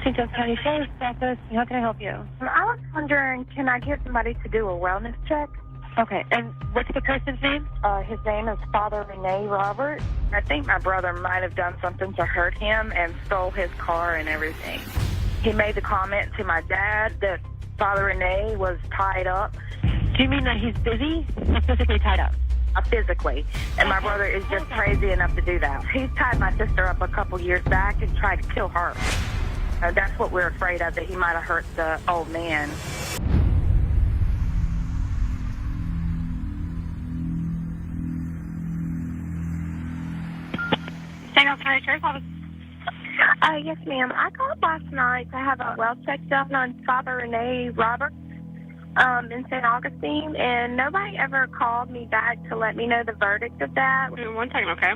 St. Joseph County Sheriff's Office. How can I help you? I was wondering, can I get somebody to do a wellness check? Okay, and what's the person's name? His name is Father Rene Roberts. I think my brother might have done something to hurt him and stole his car and everything. He made the comment to my dad that Father Rene was tied up. Do you mean that he's busy or physically tied up? Physically. And my brother is just crazy enough to do that. He's tied my sister up a couple years back and tried to kill her. That's what we're afraid of, that he might have hurt the old man. St. Joseph County Sheriff's Office. Yes, ma'am. I called last night to have a well check done on Father Rene Roberts in St. Augustine, and nobody ever called me back to let me know the verdict of that. 1 second, okay.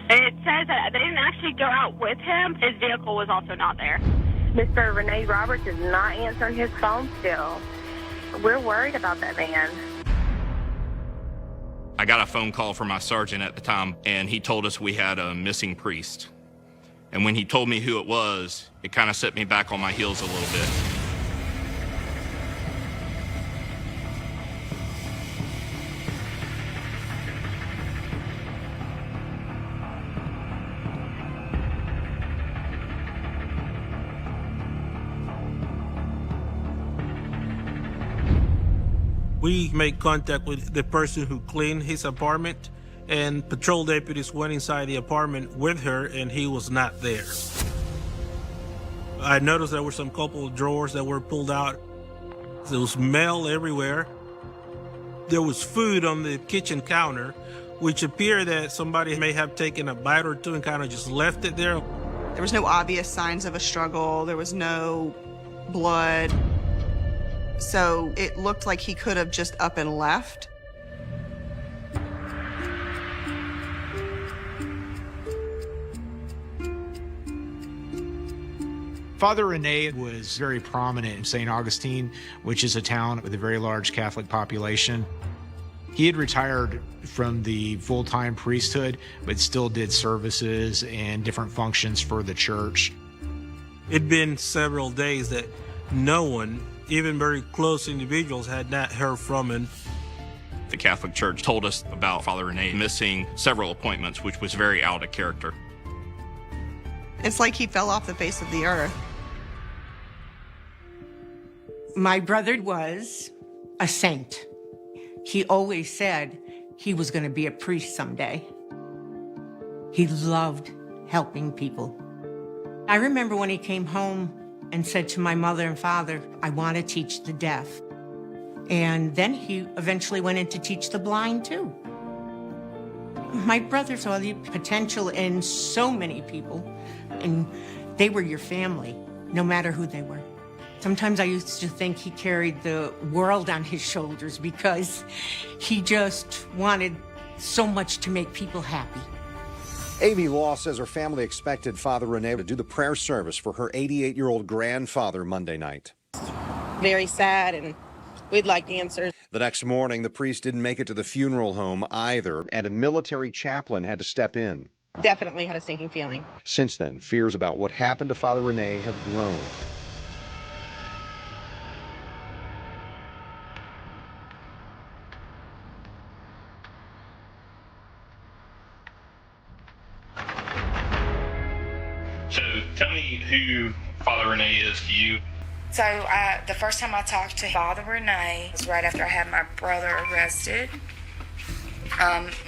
It says that they didn't actually go out with him. His vehicle was also not there. Mr. Rene Roberts is not answering his phone still. We're worried about that man. I got a phone call from my sergeant at the time, and he told us we had a missing priest. And when he told me who it was, it kind of set me back on my heels a little bit. We made contact with the person who cleaned his apartment, and patrol deputies went inside the apartment with her, and he was not there. I noticed there were some couple of drawers that were pulled out. There was mail everywhere. There was food on the kitchen counter, which appeared that somebody may have taken a bite or two and kind of just left it there. There was no obvious signs of a struggle. There was no blood. So it looked like he could have just up and left. Father Rene was very prominent in St. Augustine, which is a town with a very large Catholic population. He had retired from the full-time priesthood, but still did services and different functions for the church. It'd been several days that no one, even very close individuals, had not heard from him. The Catholic Church told us about Father Rene missing several appointments, which was very out of character. It's like he fell off the face of the earth. My brother was a saint. He always said he was going to be a priest someday. He loved helping people. I remember when he came home and said to my mother and father, I want to teach the deaf. And then he eventually went in to teach the blind too. My brother saw the potential in so many people, and they were your family, no matter who they were. Sometimes I used to think he carried the world on his shoulders because he just wanted so much to make people happy. Amy Law says her family expected Father Rene to do the prayer service for her 88-year-old grandfather Monday night. Very sad, and we'd like answers. The next morning, the priest didn't make it to the funeral home either, and a military chaplain had to step in. Definitely had a sinking feeling. Since then, fears about what happened to Father Rene have grown. So tell me who Father Rene is to you. So the first time I talked to Father Rene was right after I had my brother arrested.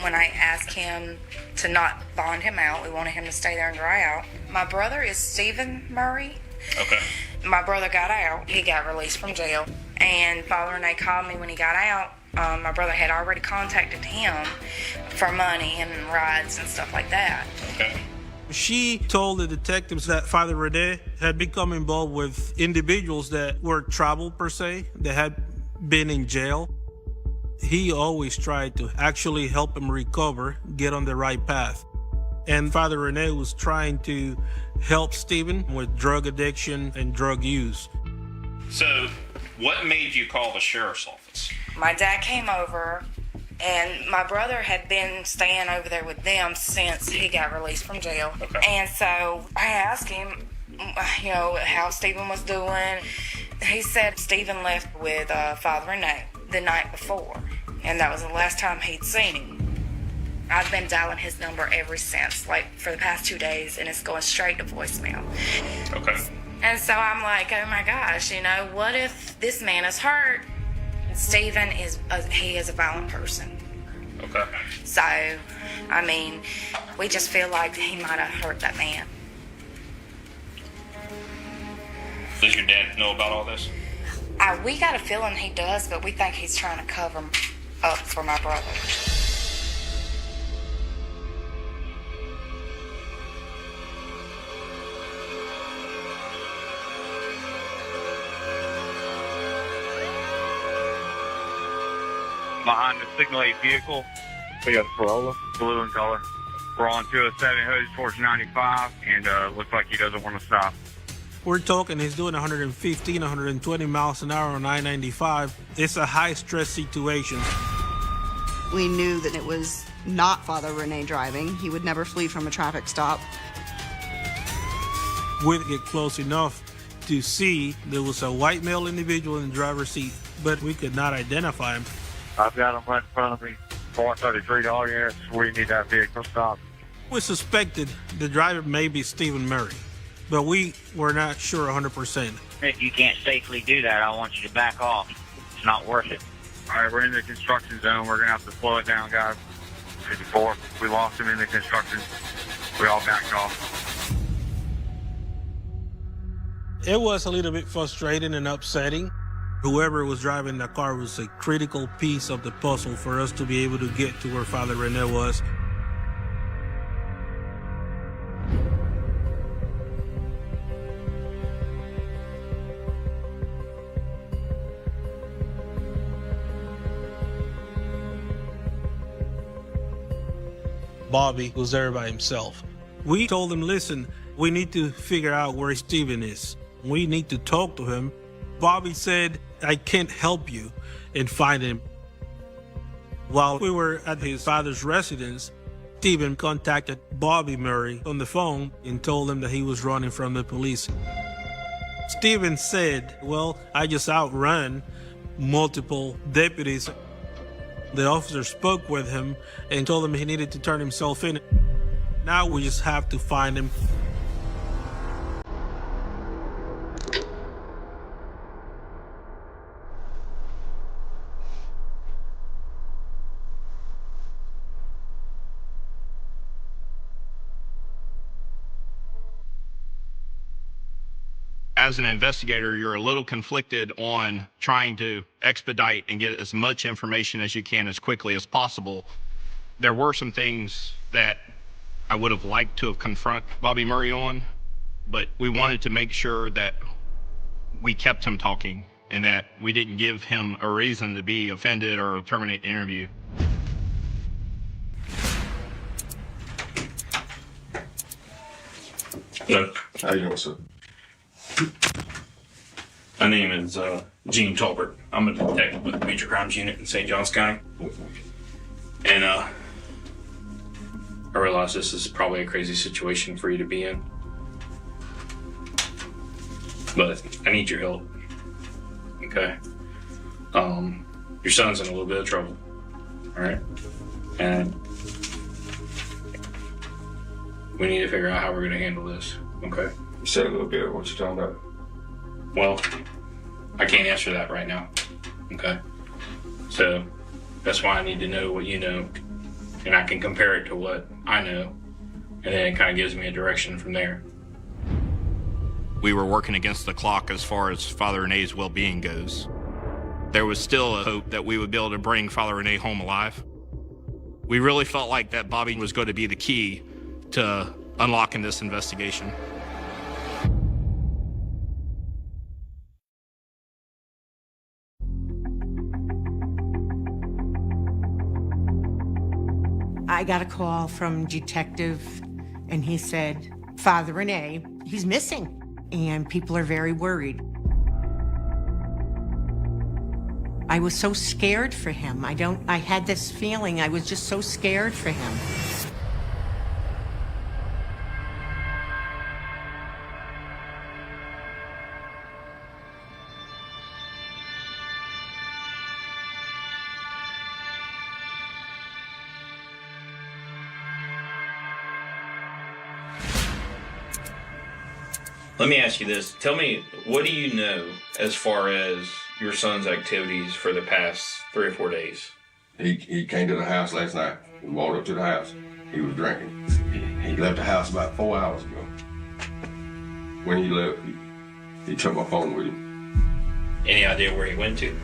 When I asked him to not bond him out, we wanted him to stay there and dry out. My brother is Stephen Murray. Okay. My brother got out. He got released from jail. And Father Rene called me when he got out. My brother had already contacted him for money and rides and stuff like that. Okay. She told the detectives that Father Rene had become involved with individuals that were troubled per se, that had been in jail. He always tried to actually help him recover, get on the right path. And Father Rene was trying to help Stephen with drug addiction and drug use. So what made you call the sheriff's office? My dad came over, and my brother had been staying over there with them since he got released from jail. Okay. And so I asked him, how Stephen was doing. He said Stephen left with Father Renee the night before, and that was the last time he'd seen him. I've been dialing his number ever since, like for the past 2 days, and it's going straight to voicemail. Okay. And so I'm like, oh my gosh, what if this man is hurt? Stephen is a violent person. Okay. So, we just feel like he might have hurt that man. Does your dad know about all this? We got a feeling he does, but we think he's trying to cover up for my brother. Behind the Signal 8 vehicle, we got a Corolla, blue in color. We're on 207 headed towards 95, and looks like he doesn't want to stop. We're talking he's doing 115, 120 miles an hour on I-95. It's a high-stress situation. We knew that it was not Father Rene driving. He would never flee from a traffic stop. We'd get close enough to see there was a white male individual in the driver's seat, but we could not identify him. I've got him right in front of me, 433 dog ears. We need that vehicle stopped. We suspected the driver may be Stephen Murray, but we were not sure 100%. If you can't safely do that, I want you to back off. It's not worth it. All right, we're in the construction zone. We're going to have to slow it down, guys. 54, we lost him in the construction. We all backed off. It was a little bit frustrating and upsetting. Whoever was driving the car was a critical piece of the puzzle for us to be able to get to where Father Rene was. Bobby was there by himself. We told him, listen, we need to figure out where Stephen is. We need to talk to him. Bobby said, I can't help you and find him. While we were at his father's residence, Stephen contacted Bobby Murray on the phone and told him that he was running from the police. Stephen said, well, I just outrun multiple deputies. The officer spoke with him and told him he needed to turn himself in. Now we just have to find him. As an investigator, you're a little conflicted on trying to expedite and get as much information as you can as quickly as possible. There were some things that I would have liked to have confronted Bobby Murray on, but we wanted to make sure that we kept him talking and that we didn't give him a reason to be offended or terminate the interview. Look, how you doing, sir? My name is Gene Tolbert. I'm a detective with the Major Crimes Unit in St. Johns County. And I realize this is probably a crazy situation for you to be in. But I need your help. Okay? Your son's in a little bit of trouble. Alright? And we need to figure out how we're gonna handle this. Okay? You said a little bit. What you talking about? Well, I can't answer that right now. Okay? So that's why I need to know what you know, and I can compare it to what I know, and then it kind of gives me a direction from there. We were working against the clock as far as Father Rene's well-being goes. There was still a hope that we would be able to bring Father Rene home alive. We really felt like that Bobby was going to be the key to unlocking this investigation. I got a call from detective, and he said, Father Rene, he's missing, and people are very worried. I was so scared for him. I had this feeling, I was just so scared for him. Let me ask you this. Tell me, what do you know as far as your son's activities for the past 3 or 4 days? He came to the house last night. He walked up to the house. He was drinking. He left the house about 4 hours ago. When he left, he took my phone with him. Any idea where he went to?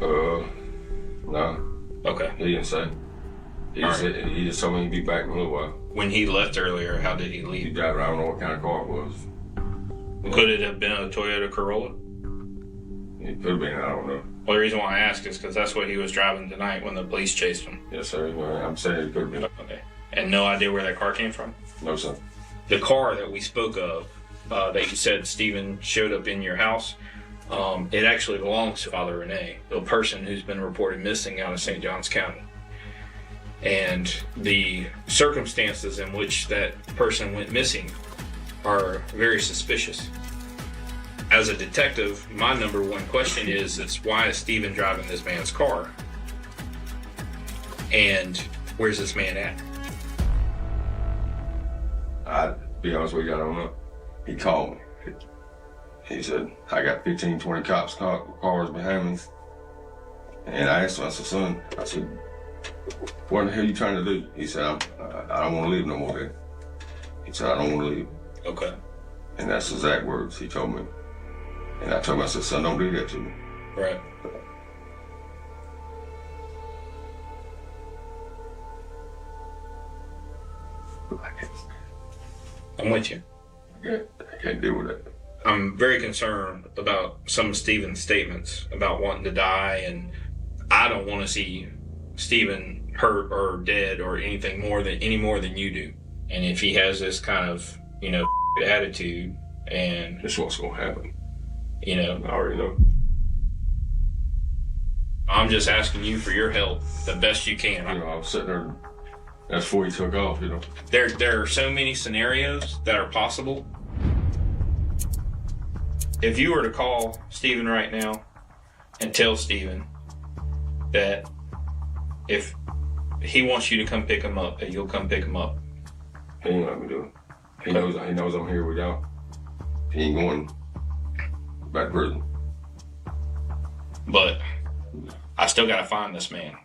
No. Okay. He didn't say. He just told me he'd be back in a little while. When he left earlier, how did he leave? He drive. I don't know what kind of car it was. Could it have been a Toyota Corolla? It could have been. I don't know. Well, the reason why I ask is because that's what he was driving tonight when the police chased him. Yes, sir. I'm saying it could have been. Okay. And no idea where that car came from? No, sir. The car that we spoke of, that you said Stephen showed up in your house, it actually belongs to Father Rene, the person who's been reported missing out of St. Johns County. And the circumstances in which that person went missing are very suspicious. As a detective, my number one question is why is Stephen driving this man's car? And where's this man at? I'll be honest with you, I don't know. He called me. He said, I got 15, 20 cops cars behind me. And I asked him, I said, son, what the hell are you trying to do? He said, I don't want to live no more there. He said, I don't want to leave. Okay. And that's the exact words he told me. And I told him, I said, son, don't do that to me. Right. I'm with you. I can't deal with that. I'm very concerned about some of Stephen's statements about wanting to die, and I don't want to see Stephen hurt or dead or anything any more than you do. And if he has this kind of, attitude, and this is what's gonna happen. I already know. I'm just asking you for your help the best you can. I was sitting there. That's before he took off. There are so many scenarios that are possible. If you were to call Stephen right now and tell Stephen that if he wants you to come pick him up, that you'll come pick him up. He ain't let me do it. He knows I'm here with y'all. He ain't going back to prison. But I still gotta find this man.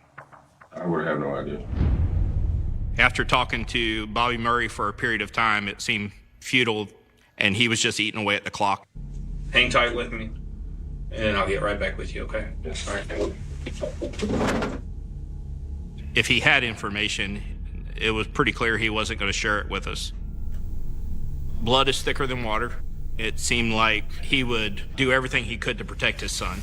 I would have no idea. After talking to Bobby Murray for a period of time, it seemed futile, and he was just eating away at the clock. Hang tight with me, and I'll get right back with you, okay? Yes. All right. If he had information, it was pretty clear he wasn't going to share it with us. Blood is thicker than water. It seemed like he would do everything he could to protect his son.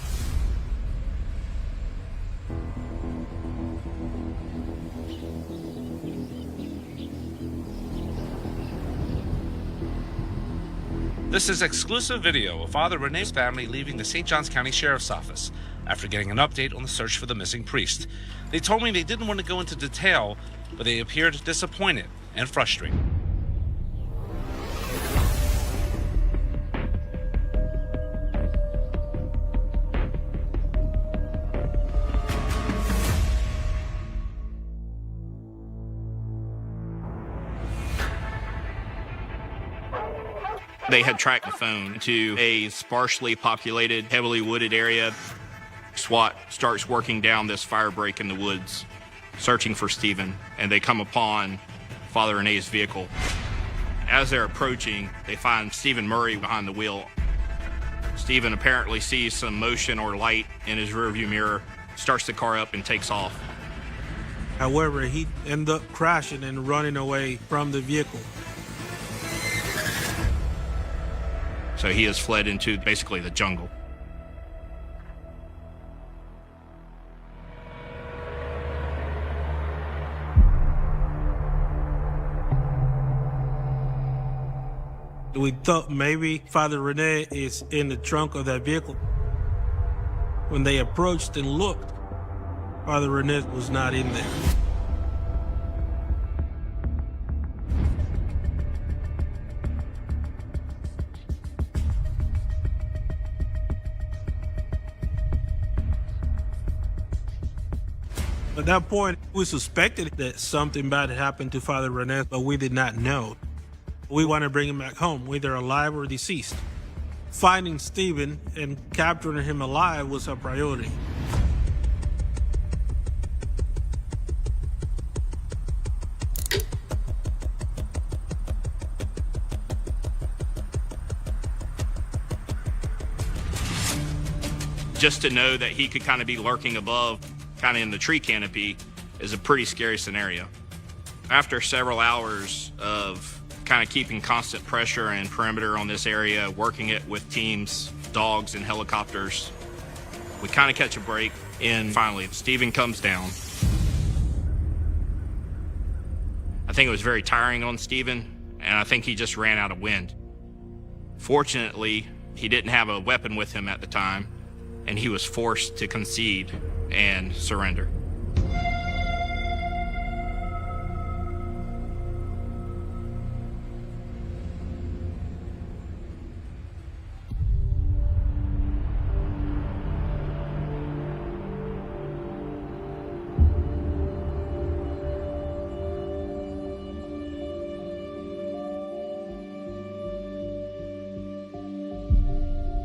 This is exclusive video of Father Rene's family leaving the St. Johns County Sheriff's Office after getting an update on the search for the missing priest. They told me they didn't want to go into detail, but they appeared disappointed and frustrated. They had tracked the phone to a sparsely populated, heavily wooded area. SWAT starts working down this fire break in the woods, searching for Stephen, and they come upon Father Rene's vehicle. As they're approaching, they find Stephen Murray behind the wheel. Stephen apparently sees some motion or light in his rearview mirror, starts the car up and takes off. However, he ended up crashing and running away from the vehicle. So he has fled into basically the jungle. We thought maybe Father Rene is in the trunk of that vehicle. When they approached and looked, Father Rene was not in there. At that point, we suspected that something bad had happened to Father Rene, but we did not know. We want to bring him back home, whether alive or deceased. Finding Stephen and capturing him alive was a priority. Just to know that he could kind of be lurking above, kind of in the tree canopy, is a pretty scary scenario. After several hours of kind of keeping constant pressure and perimeter on this area, working it with teams, dogs, and helicopters, we kind of catch a break, and finally, Stephen comes down. I think it was very tiring on Stephen, and I think he just ran out of wind. Fortunately, he didn't have a weapon with him at the time, and he was forced to concede and surrender.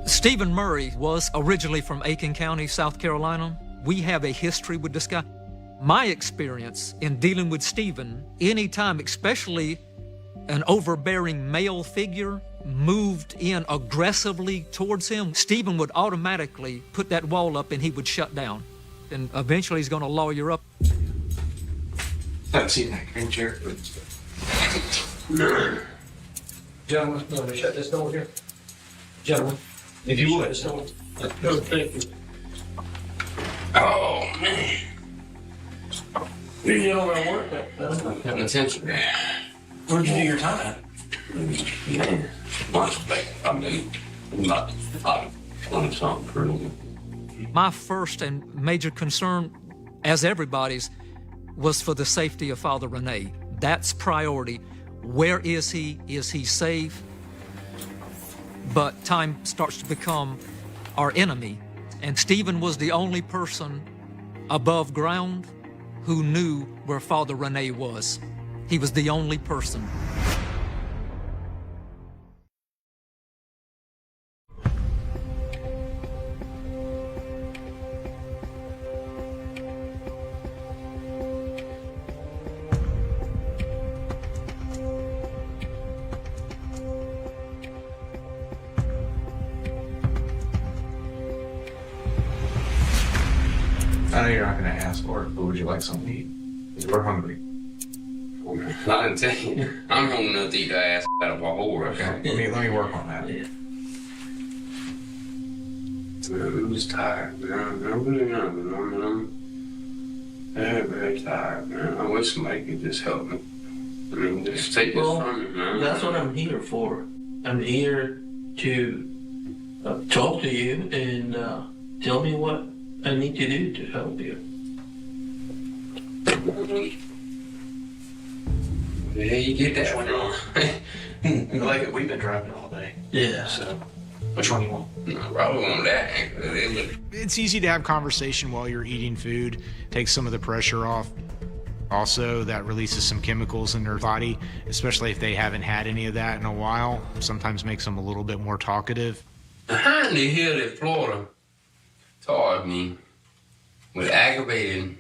Stephen Murray was originally from Aiken County, South Carolina. We have a history with this guy. My experience in dealing with Stephen, anytime, especially an overbearing male figure moved in aggressively towards him, Stephen would automatically put that wall up and he would shut down. And eventually he's gonna lawyer up. Let's see that green chair. Gentlemen, no, shut this door here. Gentlemen, if you would. No, thank you. Oh, man. You know where I work at? Having attention. Where'd you do your time? Man, much back. I mean, not 20-something pretty. My first and major concern, as everybody's, was for the safety of Father Rene. That's priority. Where is he? Is he safe? But time starts to become our enemy. And Stephen was the only person above ground who knew where Father Rene was. He was the only person. I know you're not going to ask for it, but would you like something to eat? Because we're hungry. I didn't tell you. I'm hungry enough to eat the ass out of a whore. Okay, let me work on that. Yeah. I'm just tired, man. I'm really not, man. I'm very, very tired, man. I wish somebody could just help me. I mean, just take this from me, man. That's what I'm here for. I'm here to talk to you and tell me what I need to do to help you. Where the hell you get that one on? I like it. We've been driving all day. Yeah. So, which one you want? No, probably want that. It's easy to have conversation while you're eating food. Takes some of the pressure off. Also, that releases some chemicals in their body, especially if they haven't had any of that in a while. Sometimes makes them a little bit more talkative. Behind the hill in Florida charged me with aggravated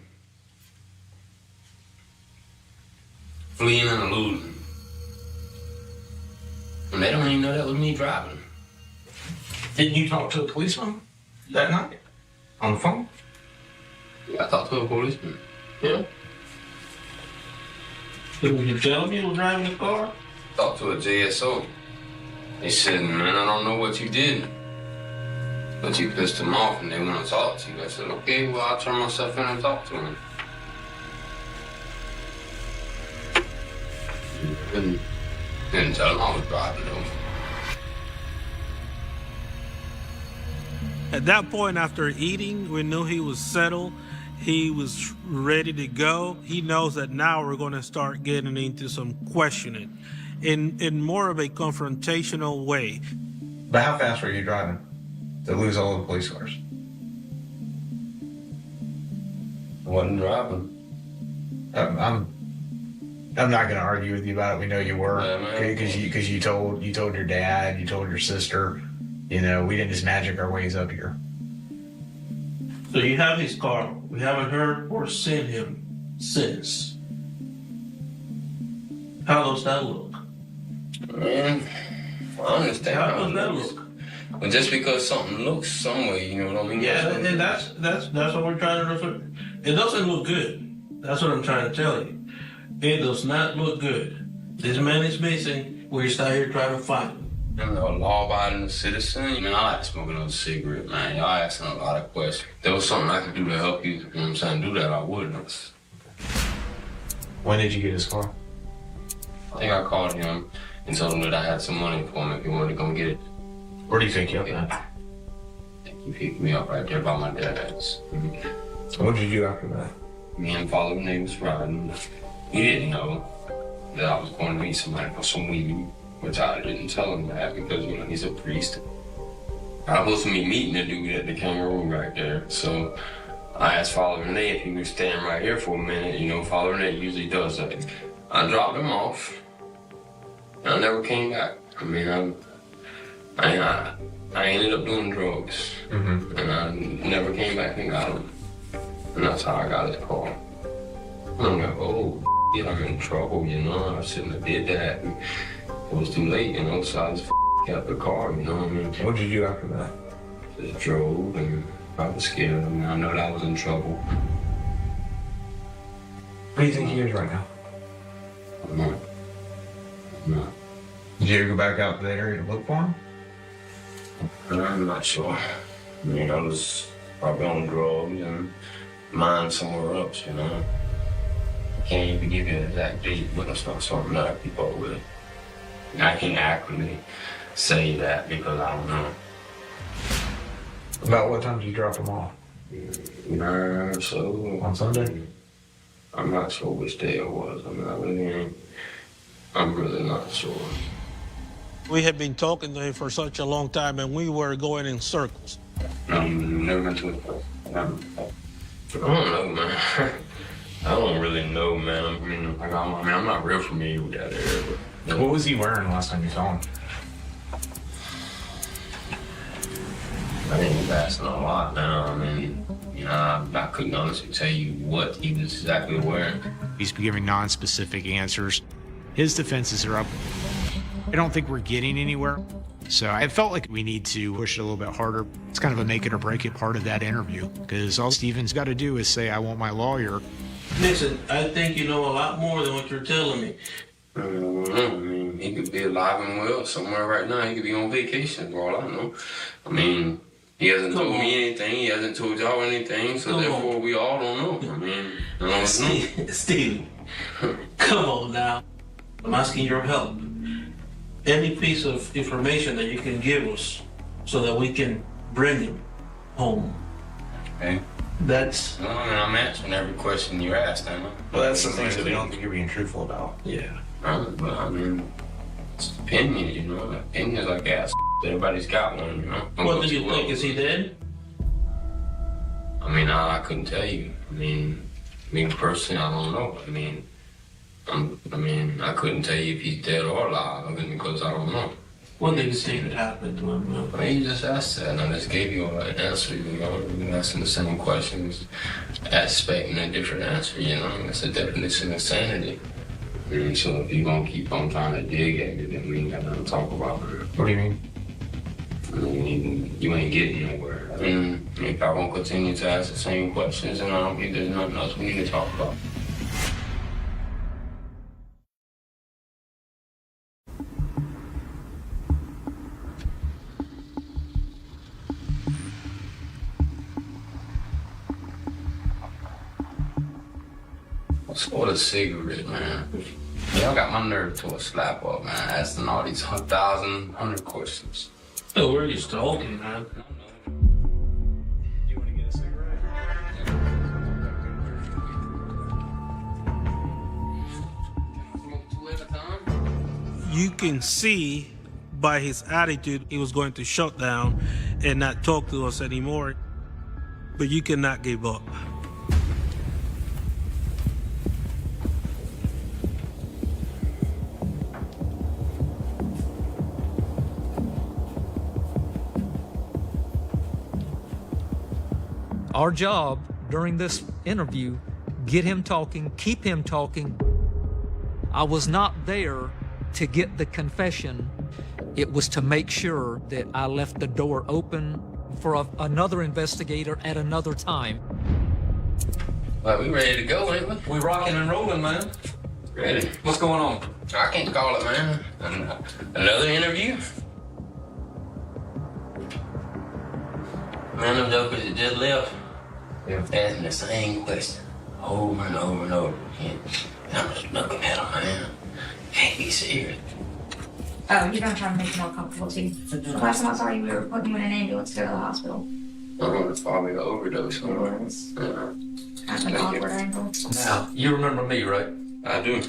fleeing and eluding. And they don't even know that was me driving. Didn't you talk to a policeman that night? On the phone? Yeah, I talked to a policeman. Yeah. Did you tell him you were driving the car? Talked to a JSO. They said, man, I don't know what you did, but you pissed them off and they want to talk to you. I said, okay, well, I'll turn myself in and talk to them. Didn't tell them I was driving though. At that point, after eating, we knew he was settled. He was ready to go. He knows that now we're going to start getting into some questioning in more of a confrontational way. But how fast were you driving to lose all the police cars? I wasn't driving. I'm I'm not going to argue with you about it. We know you were, because you told your dad, you told your sister. You know, we didn't just magic our ways up here. So you have his car. We haven't heard or seen him since. How does that look? Man, I understand. How does that look? But just because something looks some way, you know what I mean? Yeah, and that's what we're trying to refer. It doesn't look good. That's what I'm trying to tell you. It does not look good. This man is missing. We're still here trying to find him. I'm a law-abiding citizen. I mean, I like smoking a cigarette, man. Y'all asking a lot of questions. If there was something I could do to help you, you know what I'm saying, do that, I would. When did you get his car? I think I called him and told him that I had some money for him if he wanted to come get it. Where do you think you're at? I think he picked me up right there by my dad's. What did you do after that? Me and Father Renee was riding. He didn't know that I was going to meet somebody for some weed, which I didn't tell him that because, you know, he's a priest. I was supposed to be meeting the dude at the kangaroo right there. So I asked Father Renee if he would stand right here for a minute. You know, Father Renee usually does that. I dropped him off, and I never came back. I mean, I ended up doing drugs, and I never came back and got him. And that's how I got his car. I'm like, oh, shit, I'm in trouble, you know? I shouldn't have did that. And it was too late, you know, so I just kept the car, you know what I mean? What did you do after that? Just drove, and I was scared. I mean, I know that I was in trouble. What do you think he is right now? I'm not. Did you ever go back out to that area to look for him? I'm not sure. I mean, I was probably on drugs and mine somewhere else, you know? I can't even give you an exact date, but it's not something that I keep up with. And I can't accurately say that because I don't know. About what time did you drop him off? So on Sunday? I'm not sure which day it was. I mean, I'm really not sure. We had been talking to him for such a long time, and we were going in circles. Never been to it. I don't know, man. I don't really know, man. I mean, I'm not real familiar with that area. But, what was he wearing last time you saw him? I think he's asking a lot now. I mean, you know, I couldn't honestly tell you what he was exactly wearing. He's giving non-specific answers. His defenses are up. I don't think we're getting anywhere. So I felt like we need to push it a little bit harder. It's kind of a make it or break it part of that interview, because all Steven's got to do is say, I want my lawyer. Listen, I think you know a lot more than what you're telling me. I mean, he could be alive and well somewhere right now. He could be on vacation for all I know. I mean, he hasn't told me anything. He hasn't told y'all anything. So therefore, we all don't know. I mean, I don't know. Steve, come on now. I'm asking your help. Any piece of information that you can give us so that we can bring him home. Okay. That's... Well, I mean, I'm answering every question you asked, Emma. Well, that's the things that we don't think you're being truthful about. Yeah. But I mean, it's opinion, you know. Opinion is like ass. Everybody's got one, you know. What do you think? Is he dead? I mean, I couldn't tell you. I mean, me personally, I don't know. I mean, I couldn't tell you if he's dead or alive. I mean, because I don't know. What do you think happened to him? Well, you just asked that, and I just gave you an answer. You know, you've been asking the same questions, expecting a different answer. You know, that's the definition of sanity. And so if you're gonna keep on trying to dig at it, then we ain't got nothing to talk about. What do you mean? I mean, you ain't getting nowhere. I mean, if I won't continue to ask the same questions, then I don't think there's nothing else we need to talk about. Smoke a cigarette, man. Y'all got my nerve to a slap up, man. Asking all these 1,100 questions. Oh, where are you stalking, man? You want to get a cigarette? Smoke 2 at a time? You can see by his attitude he was going to shut down and not talk to us anymore, but you cannot give up. Our job during this interview, get him talking, keep him talking. I was not there to get the confession. It was to make sure that I left the door open for another investigator at another time. Well, we ready to go, ain't we? We rocking and rolling, man. Ready. What's going on? I can't call it, man. Another interview? Man, them jokers that just left, they're asking the same question over and over and over again. I'm just looking at them, man. Can't be serious. Oh, you're gonna try to make it more comfortable too. The last time I saw you, we were putting you in an ambulance to go to the hospital. I'm gonna probably go overdose. Kind of an awkward angle. Now, you remember me, right? I do.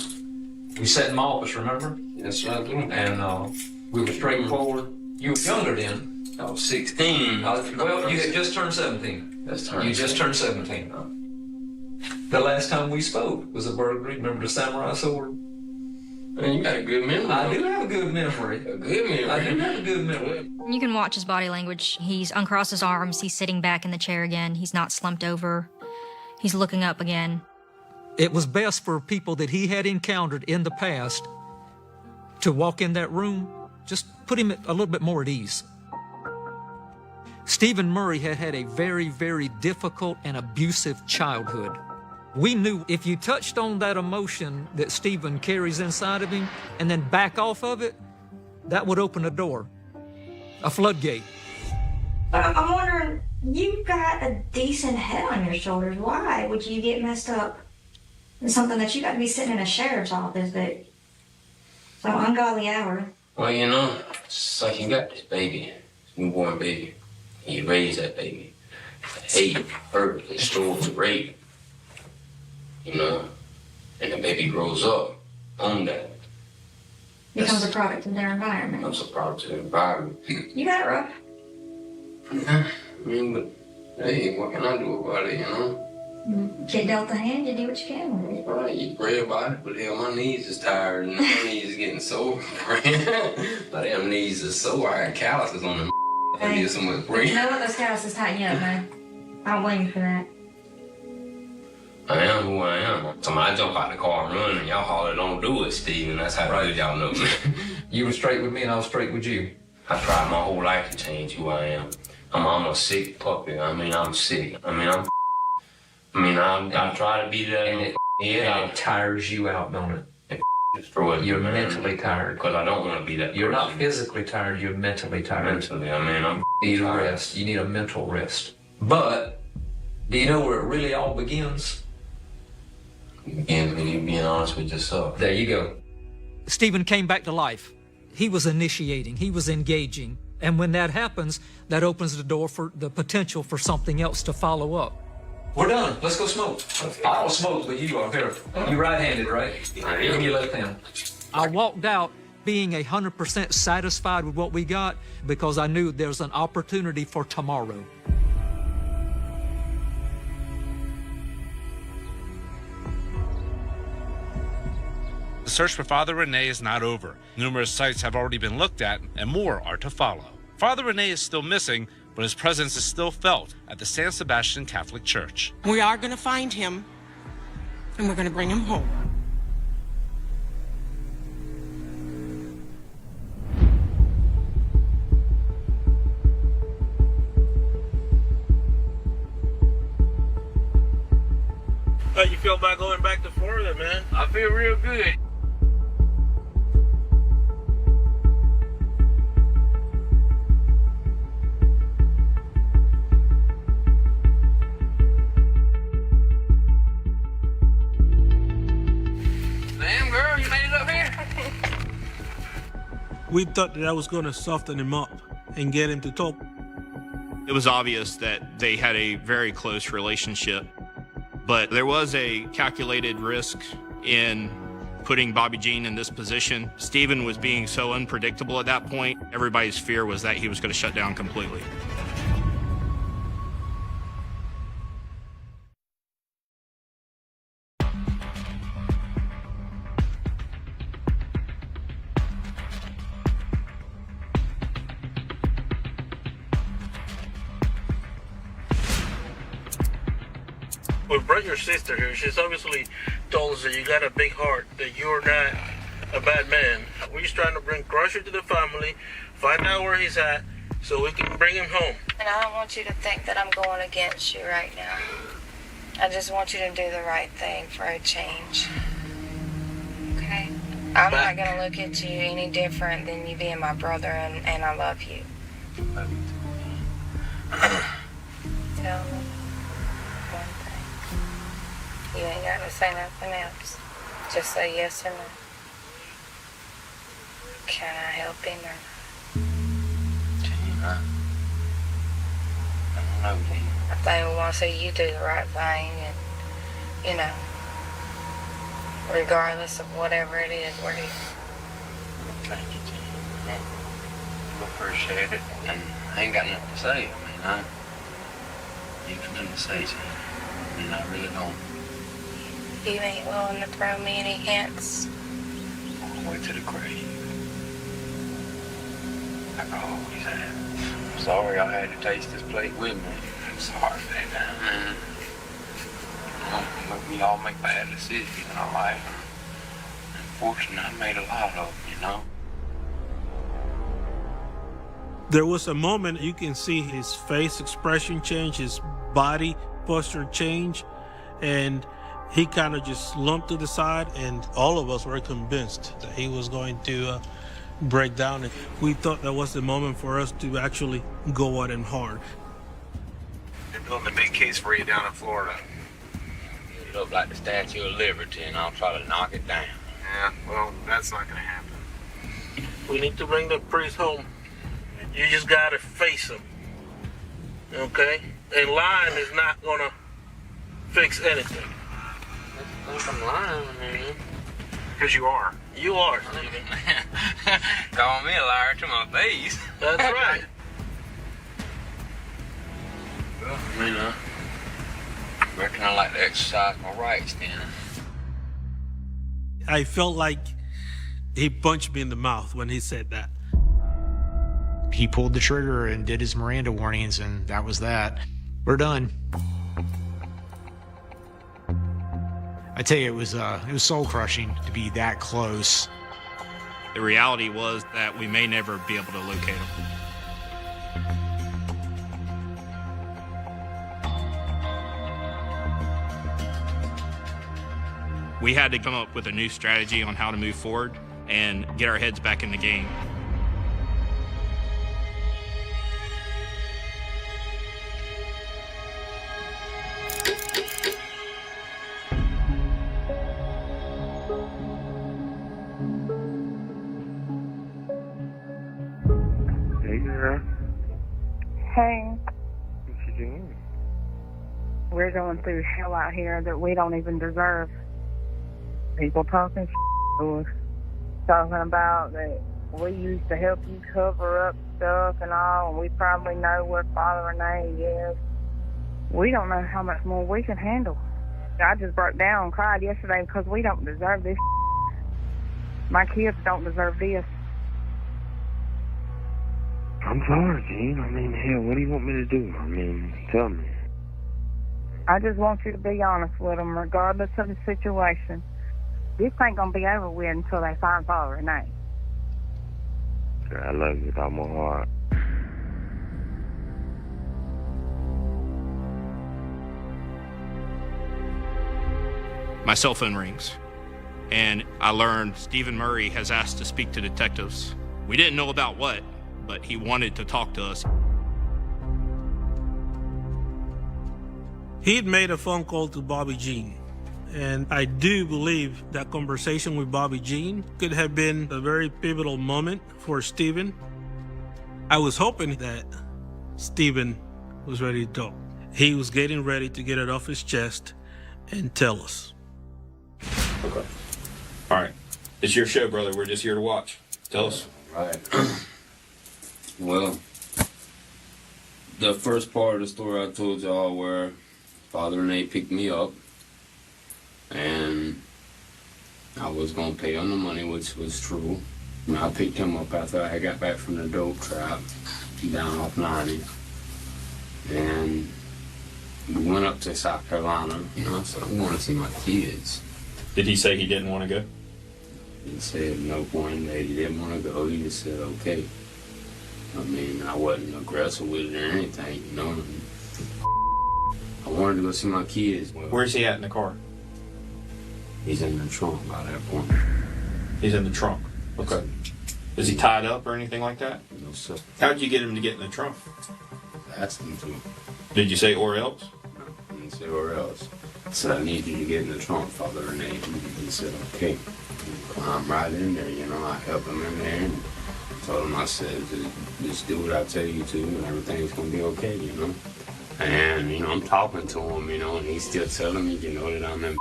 We sat in my office, remember? Yes, I do. And we were straightforward. You were younger then. I was 16. Well, you had just turned 17. You just turned 17. The last time we spoke was a burglary. Remember the samurai sword? Man, you got a good memory. I do have a good memory. A good memory. I do have a good memory. You can watch his body language. He's uncrossed his arms. He's sitting back in the chair again. He's not slumped over. He's looking up again. It was best for people that he had encountered in the past to walk in that room, just put him a little bit more at ease. Stephen Murray had had a very, very difficult and abusive childhood. We knew if you touched on that emotion that Stephen carries inside of him and then back off of it, that would open a door, a floodgate. But I'm wondering, you've got a decent head on your shoulders. Why would you get messed up in something that you got to be sitting in a sheriff's office at some ungodly hour? Well, you know, it's like you got this baby, this newborn baby, and you raise that baby. Hate, hurt, struggle, rape. You know, and the baby grows up on that. Becomes a product of their environment. Becomes a product of the environment. You got it rough. Yeah, I mean, but hey, what can I do about it, you know? Get dealt a hand, you do what you can with it. Right, you pray about it, but hell, my knees is tired and my knees is getting sore. My damn knees are sore. I got calluses on them. I need so much prayer. You know what? Those calluses tighten you up, man. I don't blame you for that. I am who I am. Somebody jump out the car and run and y'all holler, don't do it, Steve, and that's how good y'all know me. You were straight with me and I was straight with you. I tried my whole life to change who I am. I'm a sick puppy. I mean, I'm sick. I try to be that. And it tires you out, don't it? It destroys You're me, man. mentally tired. Because I don't want to be that You're person. not physically tired, you're mentally tired. Mentally, I mean, I'm You need a tired. rest. You need a mental rest. But, do you know where it really all begins? Begins with you being honest with yourself. There you go. Stephen came back to life. He was initiating, he was engaging. And when that happens, that opens the door for the potential for something else to follow up. We're done. Let's go smoke. I don't smoke, but you are. Here. You right-handed, right? Give me your left hand. I walked out being 100% satisfied with what we got because I knew there's an opportunity for tomorrow. The search for Father Rene is not over. Numerous sites have already been looked at, and more are to follow. Father Rene is still missing, but his presence is still felt at the San Sebastian Catholic Church. We are going to find him, and we're going to bring him home. How you feel about going back to Florida, man? I feel real good. Damn, girl, you made it up here? We thought that I was going to soften him up and get him to talk. It was obvious that they had a very close relationship, but there was a calculated risk in putting Bobby Jean in this position. Stephen was being so unpredictable at that point. Everybody's fear was that he was going to shut down completely. We brought your sister here. She's obviously told us that you got a big heart, that you're not a bad man. We're just trying to bring closure to the family, find out where he's at, so we can bring him home. And I don't want you to think that I'm going against you right now. I just want you to do the right thing for a change. Okay? I'm not going to look at you any different than you being my brother, and I love you. Love you too. Tell me one thing. You ain't got to say nothing else. Just say yes or no. Can I help him or not? I don't know, Dean. I think we want to see you do the right thing, and, you know, regardless of whatever it is, we're here. Thank you, Dean. I appreciate it, and I ain't got nothing to say. You got nothing to say, Dean. I really don't. You ain't willing to throw me any hints? All the way to the grave. Like I always have. I'm sorry I had to taste this plate with me. I'm sorry, baby. We all make bad decisions in our life. Unfortunately, I made a lot of them, There was a moment you can see his face expression change, his body posture change, and he kind of just slumped to the side, and all of us were convinced that he was going to break down. And we thought that was the moment for us to actually go at him hard. They're building a big case for you down in Florida. You look like the Statue of Liberty, and I'll try to knock it down. Yeah, well, that's not gonna happen. We need to bring the priest home. You just got to face him. Okay? And lying is not going to fix anything. I think I'm lying, man. Because you are. You are, Stephen. Call me a liar to my face. That's right. Well, I reckon I like to exercise my rights then. I felt like he punched me in the mouth when he said that. He pulled the trigger and did his Miranda warnings, and that was that. We're done. I tell you, it was soul crushing to be that close. The reality was that we may never be able to locate him. We had to come up with a new strategy on how to move forward and get our heads back in the game. Hey, girl. Hey, What you doing? we're going through hell out here that we don't even deserve. People talking to us, talking about that we used to help you cover up stuff and all, and we probably know where Father Renee is. We don't know how much more we can handle. I just broke down and cried yesterday because we don't deserve this. My kids don't deserve this. I'm sorry, Gene. Hell, what do you want me to do? Tell me. I just want you to be honest with them, regardless of the situation. This ain't gonna be over with until they find Father Renee. I love you with all my heart. My cell phone rings, and I learned Stephen Murray has asked to speak to detectives. We didn't know about what, but he wanted to talk to us. He'd made a phone call to Bobby Jean, and I do believe that conversation with Bobby Jean could have been a very pivotal moment for Stephen. I was hoping that Stephen was ready to talk. He was getting ready to get it off his chest and tell us. Okay. All right. It's your show, brother. We're just here to watch. Tell us. Right. Well, the first part of the story I told y'all where Father Renee picked me up and I was going to pay him the money, which was true. And I picked him up after I got back from the dope trap down off 90. And We went up to South Carolina, I said, I want to see my kids. Did he say he didn't want to go? He said no point that he didn't want to go. He just said, okay. I mean, I wasn't aggressive with it or anything, I wanted to go see my kids. Where's he at in the car? He's in the trunk by that point. He's in the trunk. Okay. Is he tied up or anything like that? No, sir. How'd you get him to get in the trunk? Asked him to. Did you say or else? No, I didn't say or else. I said, I need you to get in the trunk, Father Renee. He said, okay. Climb right in there, I helped him in there and told him, I said, just do what I tell you to and everything's going to be okay, And, I'm talking to him, and he's still telling me, that I'm in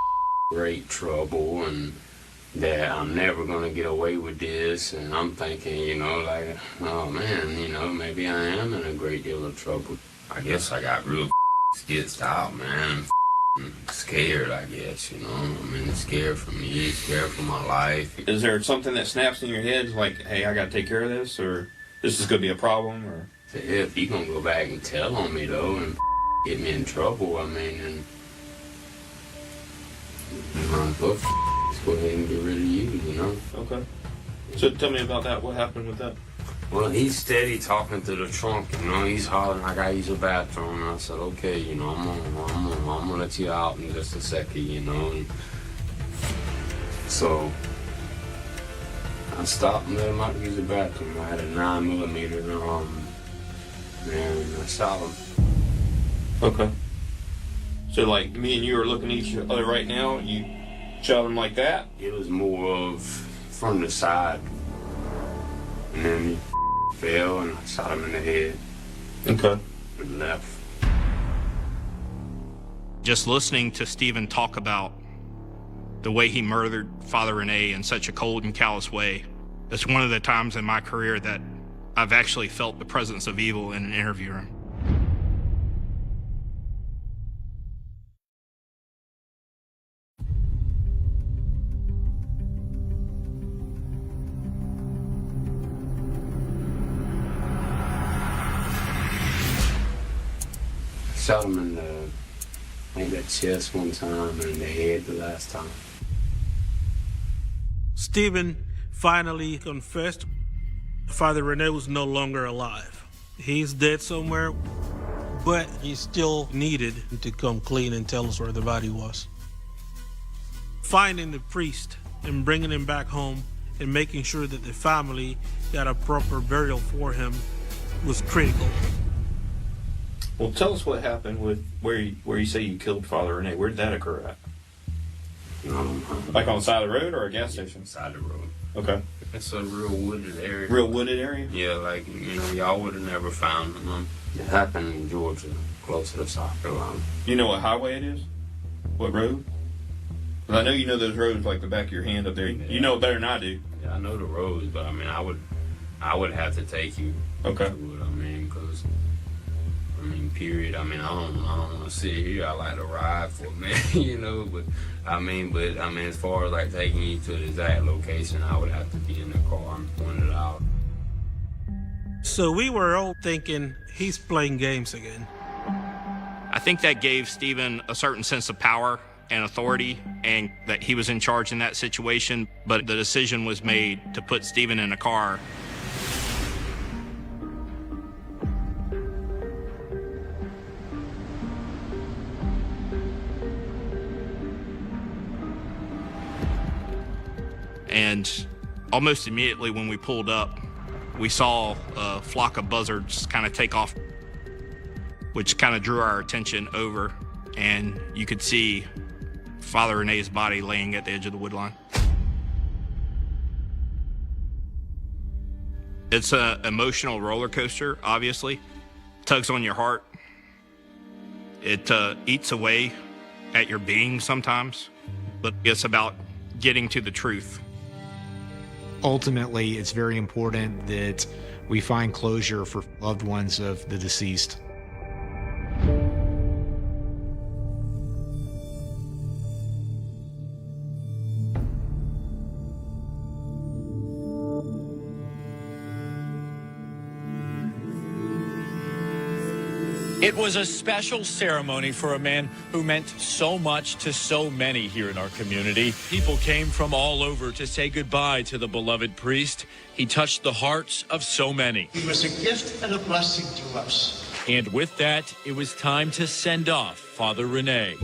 great trouble and that I'm never going to get away with this. And I'm thinking, like, oh man, maybe I am in a great deal of trouble. I guess I got real skitsed out, man. Scared, I guess, scared for me, scared for my life. Is there something that snaps in your head, like, hey, I got to take care of this, or this is going to be a problem, or? If he going to go back and tell on me, though, and get me in trouble, and let's go ahead and get rid of you, Okay. So tell me about that. What happened with that? Well, he's steady talking to the trunk, he's hollering, I gotta use the bathroom, and I said, okay, I'm gonna let you out in just a second, and so I stopped and let him out to use the bathroom. I had a 9mm, and I shot him. Okay. So, like, me and you are looking at each other right now, you shot him like that? It was more of from the side, and then he fell and I shot him in the head. Okay. And left. Just listening to Stephen talk about the way he murdered Father Rene in such a cold and callous way, it's one of the times in my career that I've actually felt the presence of evil in an interview room. Shot him in the chest one time and in the head the last time. Stephen finally confessed Father Rene was no longer alive. He's dead somewhere, but he still needed to come clean and tell us where the body was. Finding the priest and bringing him back home and making sure that the family got a proper burial for him was critical. Well, tell us what happened with where you say you killed Father Rene. Where did that occur at? Like on the side of the road or a gas station? Side of the road. Okay. It's a real wooded area. Real wooded area? Yeah, like, y'all would have never found them. It happened in Georgia, close to South Carolina. You know what highway it is? What road? 'Cause I know you know those roads like the back of your hand up there. Yeah. You know it better than I do. Yeah, I know the roads, but I would have to take you. Okay. To it, because period. I don't want to sit here. I like to ride for a minute, but as far as like taking you to the exact location, I would have to be in the car and point it out. So we were all thinking he's playing games again. I think that gave Stephen a certain sense of power and authority, and that he was in charge in that situation, but the decision was made to put Stephen in a car. And almost immediately when we pulled up, we saw a flock of buzzards kind of take off, which kind of drew our attention over, and you could see Father Rene's body laying at the edge of the woodline. It's an emotional roller coaster, obviously. Tugs on your heart. It eats away at your being sometimes, but it's about getting to the truth. Ultimately, it's very important that we find closure for loved ones of the deceased. It was a special ceremony for a man who meant so much to so many here in our community. People came from all over to say goodbye to the beloved priest. He touched the hearts of so many. He was a gift and a blessing to us. And with that, it was time to send off Father Rene.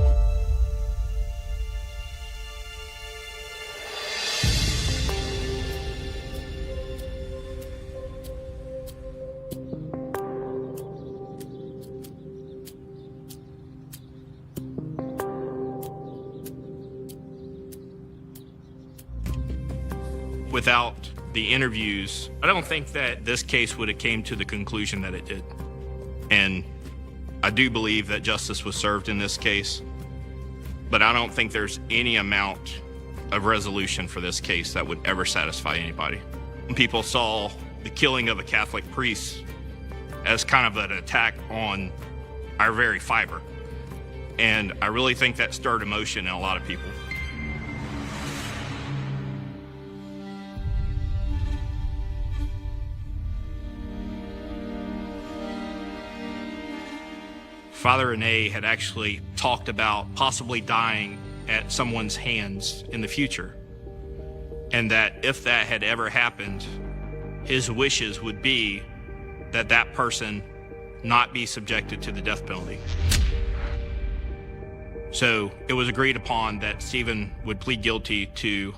Without the interviews, I don't think that this case would have came to the conclusion that it did. And I do believe that justice was served in this case, but I don't think there's any amount of resolution for this case that would ever satisfy anybody. People saw the killing of a Catholic priest as kind of an attack on our very fiber. And I really think that stirred emotion in a lot of people. Father Rene had actually talked about possibly dying at someone's hands in the future. And that if that had ever happened, his wishes would be that that person not be subjected to the death penalty. So it was agreed upon that Stephen would plead guilty to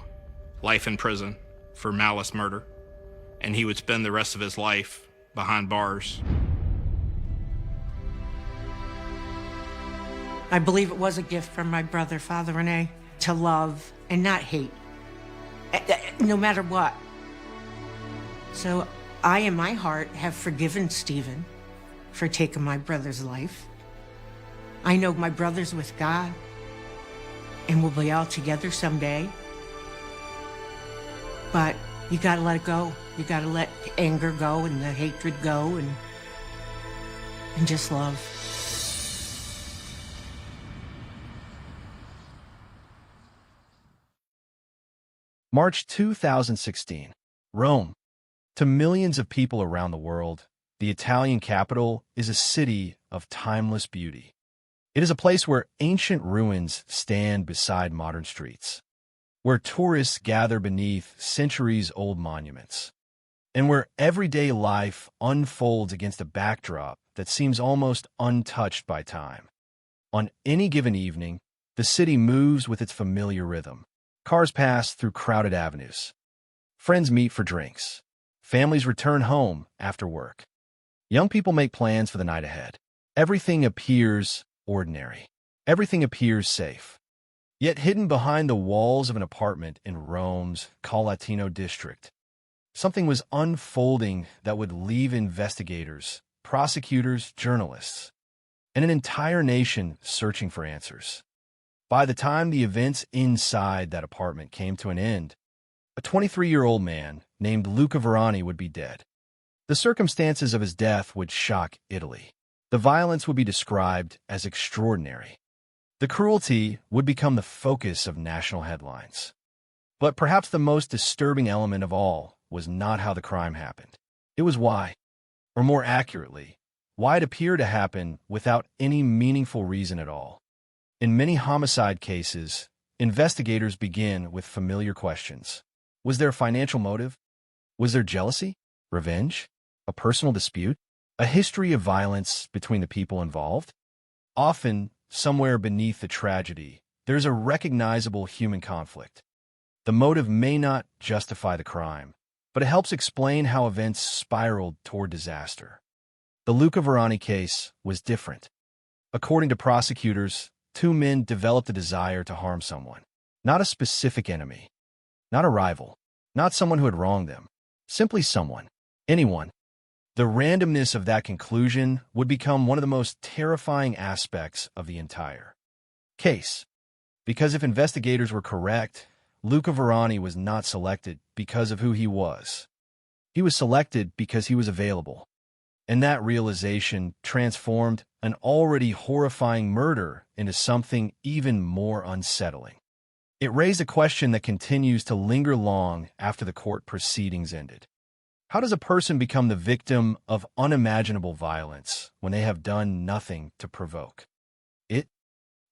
life in prison for malice murder, and he would spend the rest of his life behind bars. I believe it was a gift from my brother, Father Rene, to love and not hate, no matter what. So I, in my heart, have forgiven Stephen for taking my brother's life. I know my brother's with God, and we'll be all together someday. But you gotta let it go. You gotta let the anger go and the hatred go and just love. March 2016, Rome. To millions of people around the world, the Italian capital is a city of timeless beauty. It is a place where ancient ruins stand beside modern streets, where tourists gather beneath centuries-old monuments, and where everyday life unfolds against a backdrop that seems almost untouched by time. On any given evening, the city moves with its familiar rhythm. Cars pass through crowded avenues. Friends meet for drinks. Families return home after work. Young people make plans for the night ahead. Everything appears ordinary. Everything appears safe. Yet hidden behind the walls of an apartment in Rome's Calatino district, something was unfolding that would leave investigators, prosecutors, journalists, and an entire nation searching for answers. By the time the events inside that apartment came to an end, a 23-year-old man named Luca Verani would be dead. The circumstances of his death would shock Italy. The violence would be described as extraordinary. The cruelty would become the focus of national headlines. But perhaps the most disturbing element of all was not how the crime happened. It was why, or more accurately, why it appeared to happen without any meaningful reason at all. In many homicide cases, investigators begin with familiar questions. Was there a financial motive? Was there jealousy, revenge, a personal dispute, a history of violence between the people involved? Often, somewhere beneath the tragedy, there's a recognizable human conflict. The motive may not justify the crime, but it helps explain how events spiraled toward disaster. The Luca Verani case was different. According to prosecutors, two men developed a desire to harm someone. Not a specific enemy. Not a rival. Not someone who had wronged them. Simply someone. Anyone. The randomness of that conclusion would become one of the most terrifying aspects of the entire case. Because if investigators were correct, Luca Verani was not selected because of who he was. He was selected because he was available. And that realization transformed an already horrifying murder into something even more unsettling. It raised a question that continues to linger long after the court proceedings ended. How does a person become the victim of unimaginable violence when they have done nothing to provoke it?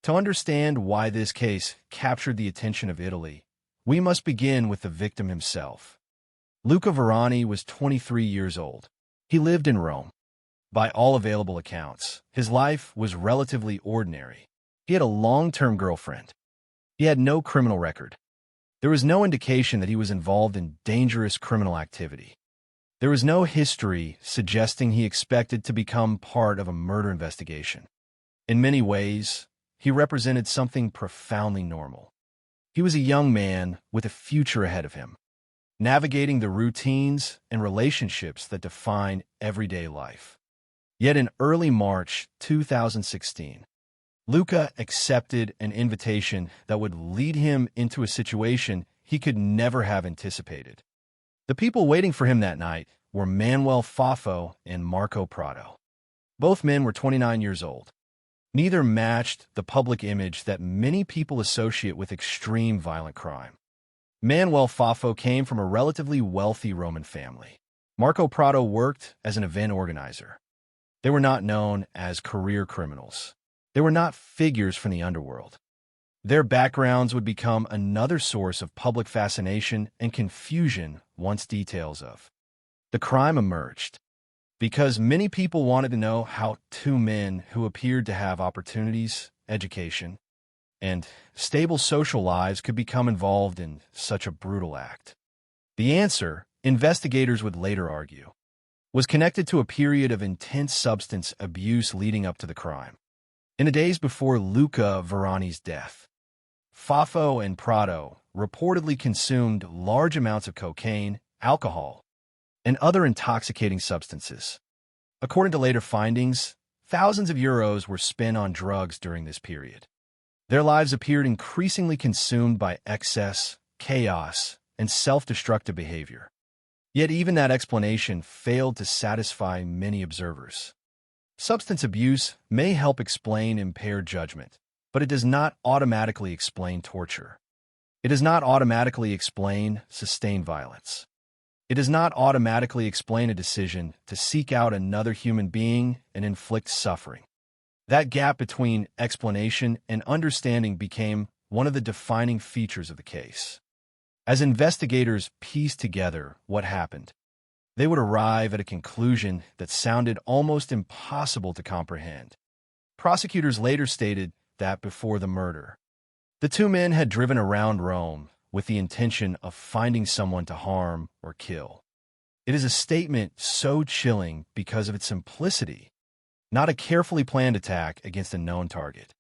To understand why this case captured the attention of Italy, we must begin with the victim himself. Luca Varani was 23 years old. He lived in Rome. By all available accounts, his life was relatively ordinary. He had a long-term girlfriend. He had no criminal record. There was no indication that he was involved in dangerous criminal activity. There was no history suggesting he expected to become part of a murder investigation. In many ways, he represented something profoundly normal. He was a young man with a future ahead of him, navigating the routines and relationships that define everyday life. Yet in early March 2016, Luca accepted an invitation that would lead him into a situation he could never have anticipated. The people waiting for him that night were Manuel Fafo and Marco Prado. Both men were 29 years old. Neither matched the public image that many people associate with extreme violent crime. Manuel Fafo came from a relatively wealthy Roman family. Marco Prado worked as an event organizer. They were not known as career criminals. They were not figures from the underworld. Their backgrounds would become another source of public fascination and confusion once details of the crime emerged, because many people wanted to know how two men who appeared to have opportunities, education, and stable social lives could become involved in such a brutal act. The answer, investigators would later argue, was connected to a period of intense substance abuse leading up to the crime. In the days before Luca Varani's death, Fafo and Prado reportedly consumed large amounts of cocaine, alcohol, and other intoxicating substances. According to later findings, thousands of euros were spent on drugs during this period. Their lives appeared increasingly consumed by excess, chaos, and self-destructive behavior. Yet even that explanation failed to satisfy many observers. Substance abuse may help explain impaired judgment, but it does not automatically explain torture. It does not automatically explain sustained violence. It does not automatically explain a decision to seek out another human being and inflict suffering. That gap between explanation and understanding became one of the defining features of the case. As investigators pieced together what happened, they would arrive at a conclusion that sounded almost impossible to comprehend. Prosecutors later stated that before the murder, the two men had driven around Rome with the intention of finding someone to harm or kill. It is a statement so chilling because of its simplicity, not a carefully planned attack against a known target,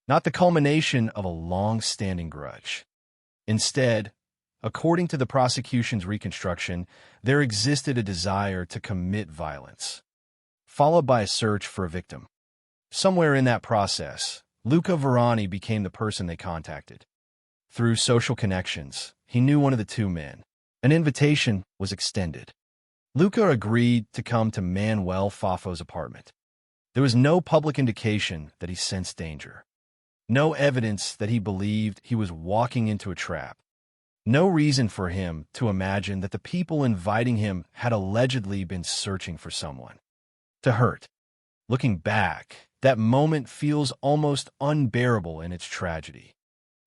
not the culmination of a long-standing grudge. Instead, according to the prosecution's reconstruction, there existed a desire to commit violence, followed by a search for a victim. Somewhere in that process, Luca Varani became the person they contacted. Through social connections, he knew one of the two men. An invitation was extended. Luca agreed to come to Manuel Fafo's apartment. There was no public indication that he sensed danger. No evidence that he believed he was walking into a trap. No reason for him to imagine that the people inviting him had allegedly been searching for someone to hurt. Looking back, that moment feels almost unbearable in its tragedy.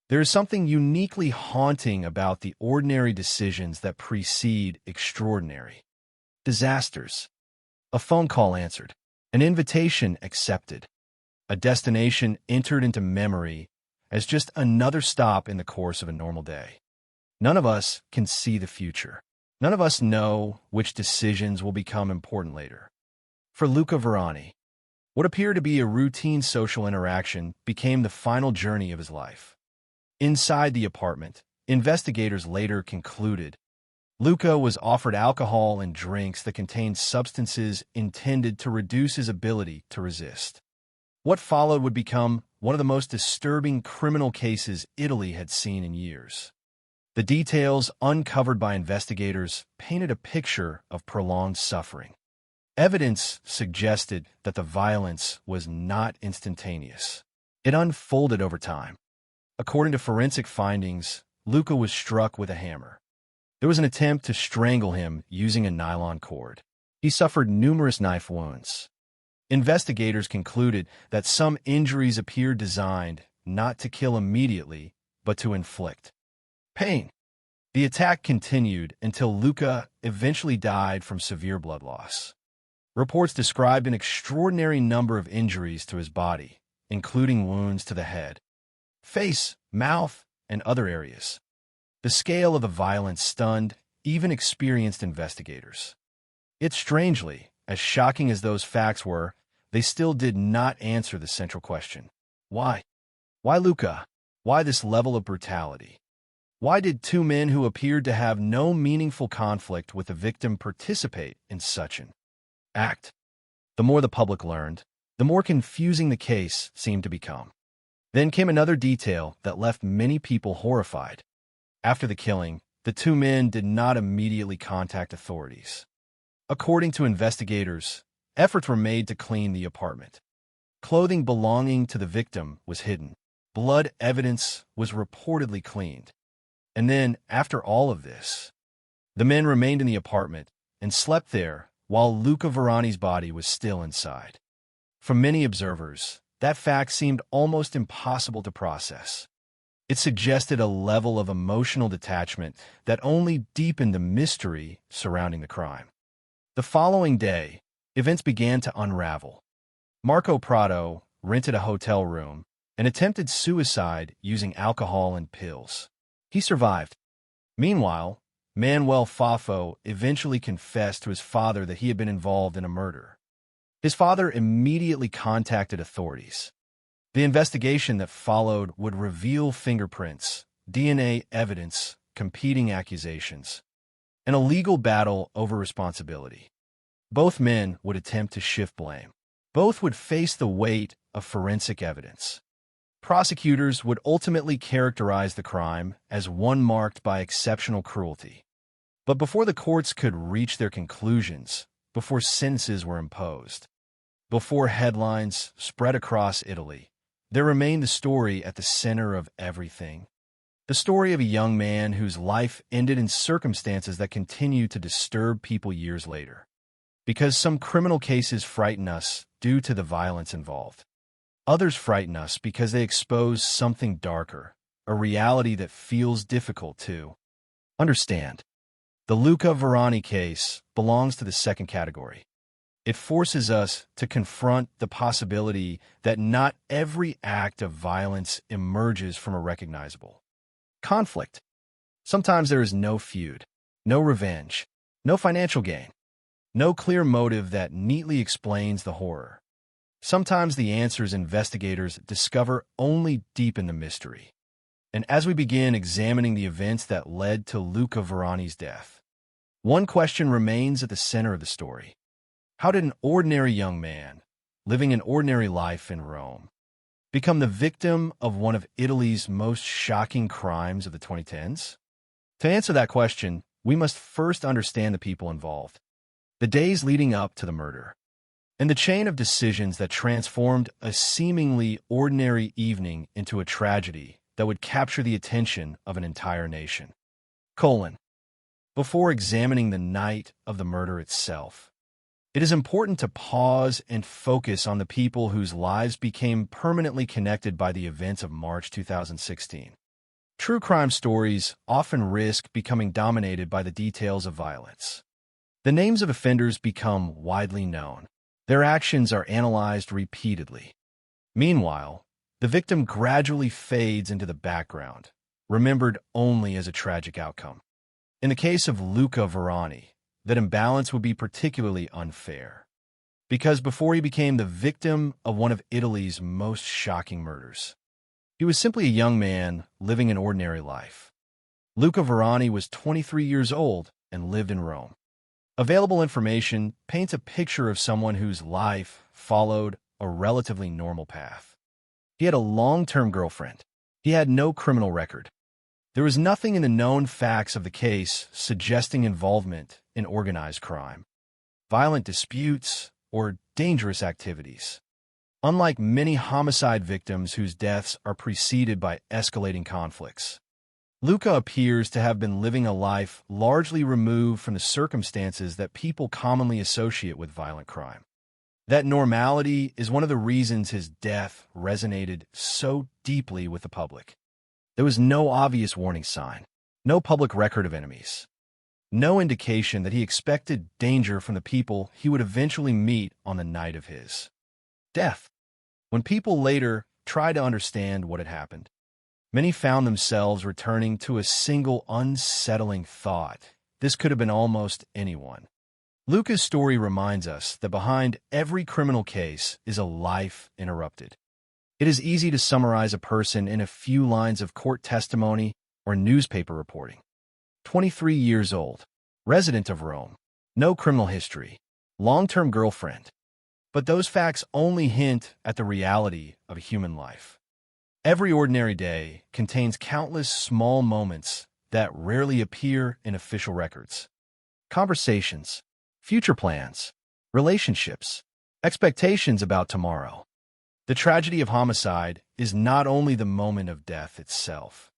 There is something uniquely haunting about the ordinary decisions that precede extraordinary disasters. A phone call answered, an invitation accepted, a destination entered into memory as just another stop in the course of a normal day. None of us can see the future. None of us know which decisions will become important later. For Luca Varani, what appeared to be a routine social interaction became the final journey of his life. Inside the apartment, investigators later concluded Luca was offered alcohol and drinks that contained substances intended to reduce his ability to resist. What followed would become one of the most disturbing criminal cases Italy had seen in years. The details uncovered by investigators painted a picture of prolonged suffering. Evidence suggested that the violence was not instantaneous. It unfolded over time. According to forensic findings, Luca was struck with a hammer. There was an attempt to strangle him using a nylon cord. He suffered numerous knife wounds. Investigators concluded that some injuries appeared designed not to kill immediately, but to inflict pain. The attack continued until Luca eventually died from severe blood loss. Reports described an extraordinary number of injuries to his body, including wounds to the head, face, mouth, and other areas. The scale of the violence stunned even experienced investigators. Yet strangely, as shocking as those facts were, they still did not answer the central question. Why? Why Luca? Why this level of brutality? Why did two men who appeared to have no meaningful conflict with the victim participate in such an act? The more the public learned, the more confusing the case seemed to become. Then came another detail that left many people horrified. After the killing, the two men did not immediately contact authorities. According to investigators, efforts were made to clean the apartment. Clothing belonging to the victim was hidden. Blood evidence was reportedly cleaned. And then, after all of this, the men remained in the apartment and slept there while Luca Varani's body was still inside. For many observers, that fact seemed almost impossible to process. It suggested a level of emotional detachment that only deepened the mystery surrounding the crime. The following day, events began to unravel. Marco Prado rented a hotel room and attempted suicide using alcohol and pills. He survived. Meanwhile, Manuel Fafo eventually confessed to his father that he had been involved in a murder. His father immediately contacted authorities. The investigation that followed would reveal fingerprints, DNA evidence, competing accusations, and a legal battle over responsibility. Both men would attempt to shift blame. Both would face the weight of forensic evidence. Prosecutors would ultimately characterize the crime as one marked by exceptional cruelty. But before the courts could reach their conclusions, before sentences were imposed, before headlines spread across Italy, there remained the story at the center of everything. The story of a young man whose life ended in circumstances that continue to disturb people years later. Because some criminal cases frighten us due to the violence involved. Others frighten us because they expose something darker, a reality that feels difficult to understand. The Luca Varani case belongs to the second category. It forces us to confront the possibility that not every act of violence emerges from a recognizable conflict. Sometimes there is no feud, no revenge, no financial gain, no clear motive that neatly explains the horror. Sometimes the answers investigators discover only deepen the mystery. And as we begin examining the events that led to Luca Varani's death, one question remains at the center of the story. How did an ordinary young man, living an ordinary life in Rome, become the victim of one of Italy's most shocking crimes of the 2010s? To answer that question, we must first understand the people involved, the days leading up to the murder, and the chain of decisions that transformed a seemingly ordinary evening into a tragedy that would capture the attention of an entire nation. Before examining the night of the murder itself, it is important to pause and focus on the people whose lives became permanently connected by the events of March 2016. True crime stories often risk becoming dominated by the details of violence. The names of offenders become widely known. Their actions are analyzed repeatedly. Meanwhile, the victim gradually fades into the background, remembered only as a tragic outcome. In the case of Luca Varani, that imbalance would be particularly unfair, because before he became the victim of one of Italy's most shocking murders, he was simply a young man living an ordinary life. Luca Varani was 23 years old and lived in Rome. Available information paints a picture of someone whose life followed a relatively normal path. He had a long-term girlfriend. He had no criminal record. There was nothing in the known facts of the case suggesting involvement in organized crime, violent disputes, or dangerous activities. Unlike many homicide victims whose deaths are preceded by escalating conflicts, Luca appears to have been living a life largely removed from the circumstances that people commonly associate with violent crime. That normality is one of the reasons his death resonated so deeply with the public. There was no obvious warning sign, no public record of enemies, no indication that he expected danger from the people he would eventually meet on the night of his death. When people later tried to understand what had happened, many found themselves returning to a single unsettling thought. This could have been almost anyone. Luca's story reminds us that behind every criminal case is a life interrupted. It is easy to summarize a person in a few lines of court testimony or newspaper reporting. 23 years old, resident of Rome, no criminal history, long-term girlfriend. But those facts only hint at the reality of a human life. Every ordinary day contains countless small moments that rarely appear in official records. Conversations, future plans, relationships, expectations about tomorrow. The tragedy of homicide is not only the moment of death itself.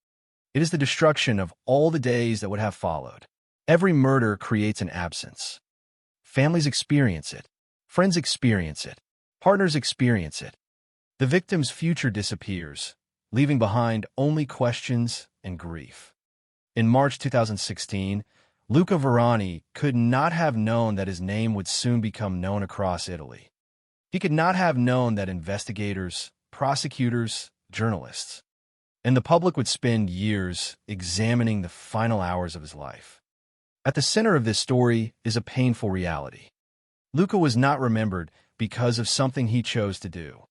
It is the destruction of all the days that would have followed. Every murder creates an absence. Families experience it. Friends experience it. Partners experience it. The victim's future disappears, leaving behind only questions and grief. In March 2016, Luca Verani could not have known that his name would soon become known across Italy. He could not have known that investigators, prosecutors, journalists, and the public would spend years examining the final hours of his life. At the center of this story is a painful reality. Luca was not remembered because of something he chose to do.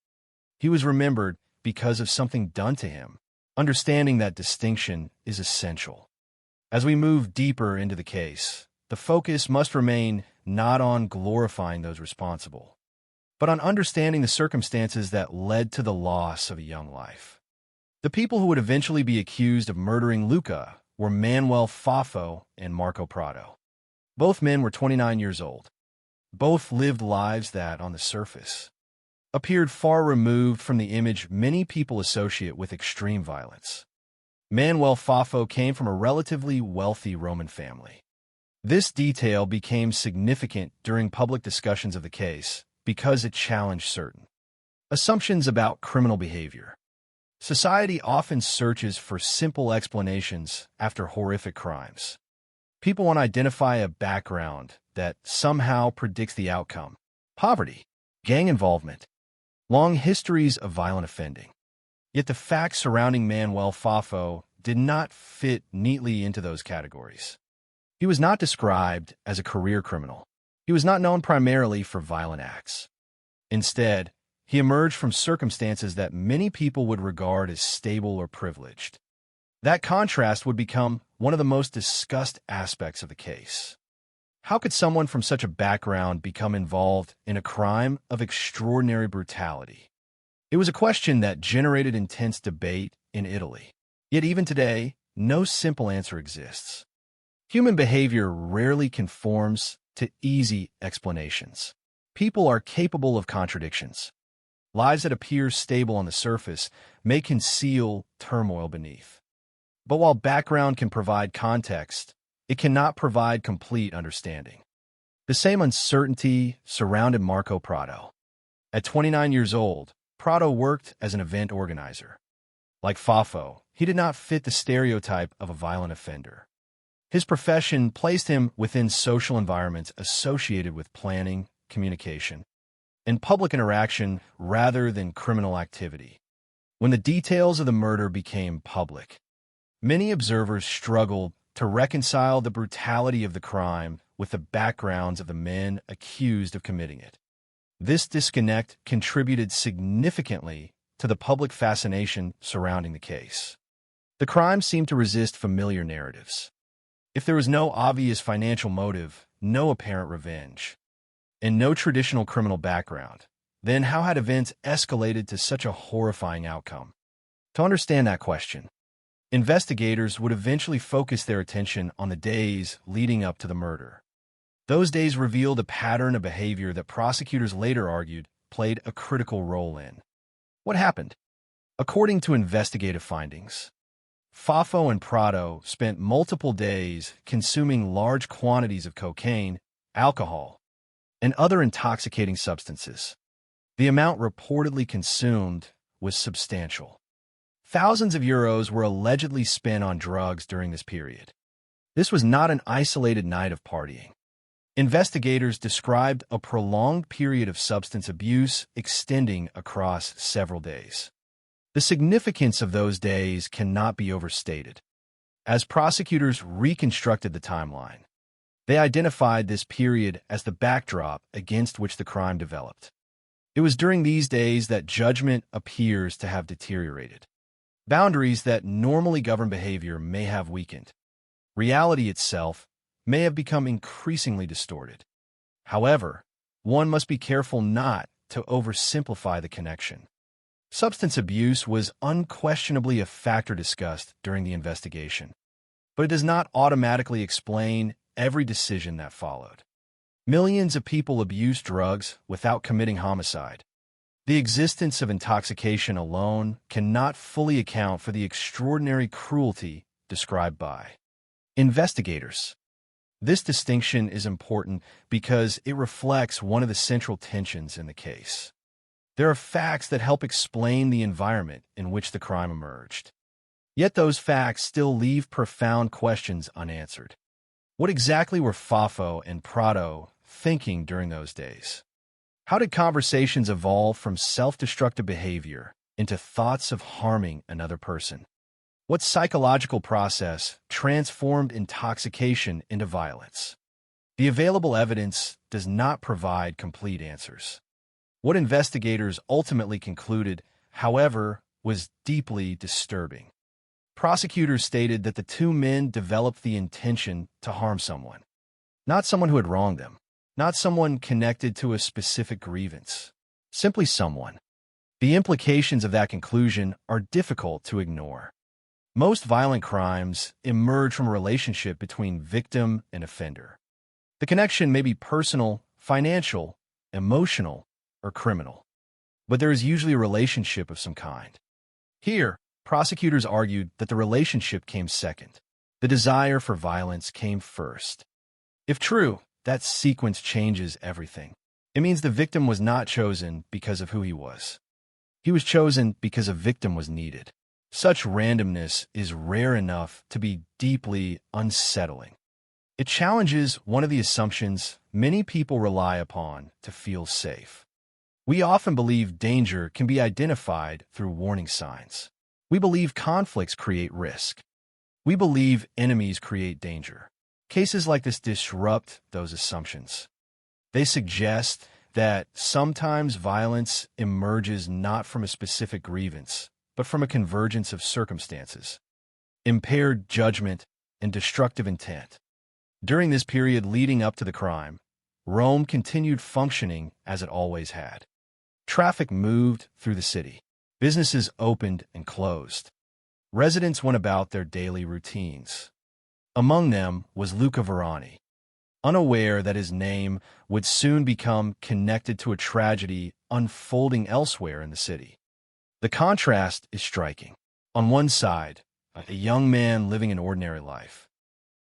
He was remembered because of something done to him. Understanding that distinction is essential. As we move deeper into the case, the focus must remain not on glorifying those responsible, but on understanding the circumstances that led to the loss of a young life. The people who would eventually be accused of murdering Luca were Manuel Fafo and Marco Prado. Both men were 29 years old. Both lived lives that, on the surface, appeared far removed from the image many people associate with extreme violence. Manuel Fafo came from a relatively wealthy Roman family. This detail became significant during public discussions of the case because it challenged certain assumptions about criminal behavior. Society often searches for simple explanations after horrific crimes. People want to identify a background that somehow predicts the outcome. Poverty, gang involvement, long histories of violent offending. Yet the facts surrounding Manuel Fafo did not fit neatly into those categories. He was not described as a career criminal. He was not known primarily for violent acts. Instead, he emerged from circumstances that many people would regard as stable or privileged. That contrast would become one of the most discussed aspects of the case. How could someone from such a background become involved in a crime of extraordinary brutality? It was a question that generated intense debate in Italy. Yet even today, no simple answer exists. Human behavior rarely conforms to easy explanations. People are capable of contradictions. Lives that appear stable on the surface may conceal turmoil beneath. But while background can provide context, it cannot provide complete understanding. The same uncertainty surrounded Marco Prado. At 29 years old, Prado worked as an event organizer. Like Fafo, he did not fit the stereotype of a violent offender. His profession placed him within social environments associated with planning, communication, and public interaction rather than criminal activity. When the details of the murder became public, many observers struggled to reconcile the brutality of the crime with the backgrounds of the men accused of committing it. This disconnect contributed significantly to the public fascination surrounding the case. The crime seemed to resist familiar narratives. If there was no obvious financial motive, no apparent revenge, and no traditional criminal background, then how had events escalated to such a horrifying outcome? To understand that question, investigators would eventually focus their attention on the days leading up to the murder. Those days revealed a pattern of behavior that prosecutors later argued played a critical role in what happened. According to investigative findings, Fafo and Prado spent multiple days consuming large quantities of cocaine, alcohol, and other intoxicating substances. The amount reportedly consumed was substantial. Thousands of euros were allegedly spent on drugs during this period. This was not an isolated night of partying. Investigators described a prolonged period of substance abuse extending across several days. The significance of those days cannot be overstated. As prosecutors reconstructed the timeline, they identified this period as the backdrop against which the crime developed. It was during these days that judgment appears to have deteriorated. Boundaries that normally govern behavior may have weakened. Reality itself may have become increasingly distorted. However, one must be careful not to oversimplify the connection. Substance abuse was unquestionably a factor discussed during the investigation, but it does not automatically explain every decision that followed. Millions of people abuse drugs without committing homicide. The existence of intoxication alone cannot fully account for the extraordinary cruelty described by investigators. This distinction is important because it reflects one of the central tensions in the case. There are facts that help explain the environment in which the crime emerged. Yet those facts still leave profound questions unanswered. What exactly were Fafo and Prado thinking during those days? How did conversations evolve from self-destructive behavior into thoughts of harming another person? What psychological process transformed intoxication into violence? The available evidence does not provide complete answers. What investigators ultimately concluded, however, was deeply disturbing. Prosecutors stated that the two men developed the intention to harm someone, not someone who had wronged them, not someone connected to a specific grievance, simply someone. The implications of that conclusion are difficult to ignore. Most violent crimes emerge from a relationship between victim and offender. The connection may be personal, financial, emotional, or criminal, but there is usually a relationship of some kind. Here, prosecutors argued that the relationship came second. The desire for violence came first. If true, that sequence changes everything. It means the victim was not chosen because of who he was. He was chosen because a victim was needed. Such randomness is rare enough to be deeply unsettling. It challenges one of the assumptions many people rely upon to feel safe. We often believe danger can be identified through warning signs. We believe conflicts create risk. We believe enemies create danger. Cases like this disrupt those assumptions. They suggest that sometimes violence emerges not from a specific grievance, but from a convergence of circumstances, impaired judgment, and destructive intent. During this period leading up to the crime, Rome continued functioning as it always had. Traffic moved through the city. Businesses opened and closed. Residents went about their daily routines. Among them was Luca Verani, unaware that his name would soon become connected to a tragedy unfolding elsewhere in the city. The contrast is striking. On one side, a young man living an ordinary life.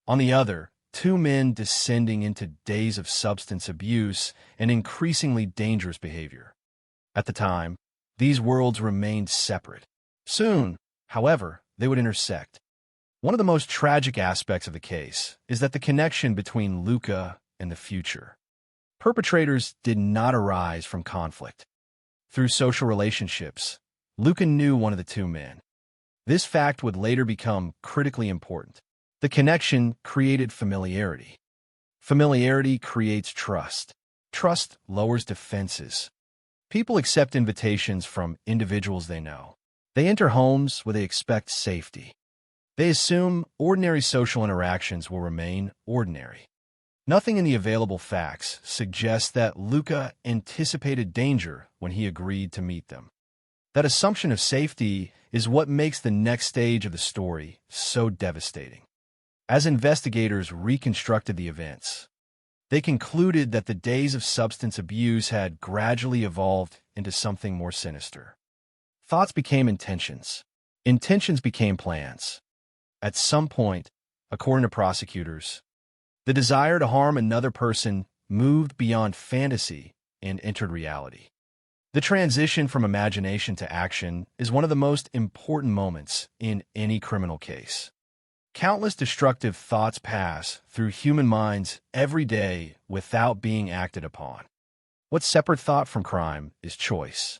On the other, two men descending into days of substance abuse and increasingly dangerous behavior. At the time, these worlds remained separate. Soon, however, they would intersect. One of the most tragic aspects of the case is that the connection between Luca and the future. Perpetrators did not arise from conflict. Through social relationships, Luca knew one of the two men. This fact would later become critically important. The connection created familiarity. Familiarity creates trust. Trust lowers defenses. People accept invitations from individuals they know. They enter homes where they expect safety. They assume ordinary social interactions will remain ordinary. Nothing in the available facts suggests that Luca anticipated danger when he agreed to meet them. That assumption of safety is what makes the next stage of the story so devastating. As investigators reconstructed the events, they concluded that the days of substance abuse had gradually evolved into something more sinister. Thoughts became intentions. Intentions became plans. At some point, according to prosecutors, the desire to harm another person moved beyond fantasy and entered reality. The transition from imagination to action is one of the most important moments in any criminal case. Countless destructive thoughts pass through human minds every day without being acted upon. What separates thought from crime is choice.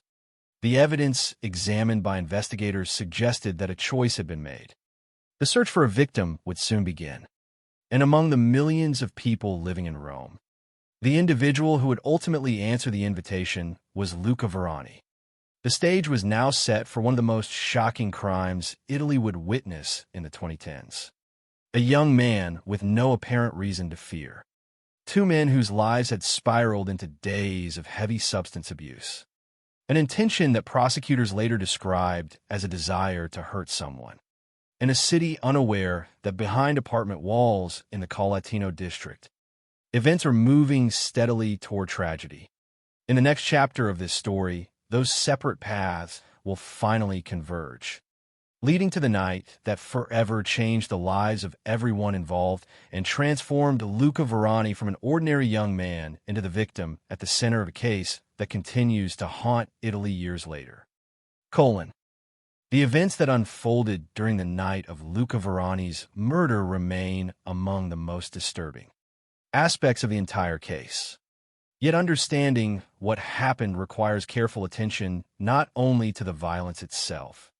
The evidence examined by investigators suggested that a choice had been made. The search for a victim would soon begin. And among the millions of people living in Rome, the individual who would ultimately answer the invitation was Luca Verani. The stage was now set for one of the most shocking crimes Italy would witness in the 2010s. A young man with no apparent reason to fear. Two men whose lives had spiraled into days of heavy substance abuse. An intention that prosecutors later described as a desire to hurt someone. In a city unaware that behind apartment walls in the Colatino district, events are moving steadily toward tragedy. In the next chapter of this story, those separate paths will finally converge, leading to the night that forever changed the lives of everyone involved and transformed Luca Verani from an ordinary young man into the victim at the center of a case that continues to haunt Italy years later. The events that unfolded during the night of Luca Verani's murder remain among the most disturbing aspects of the entire case. Yet understanding what happened requires careful attention not only to the violence itself,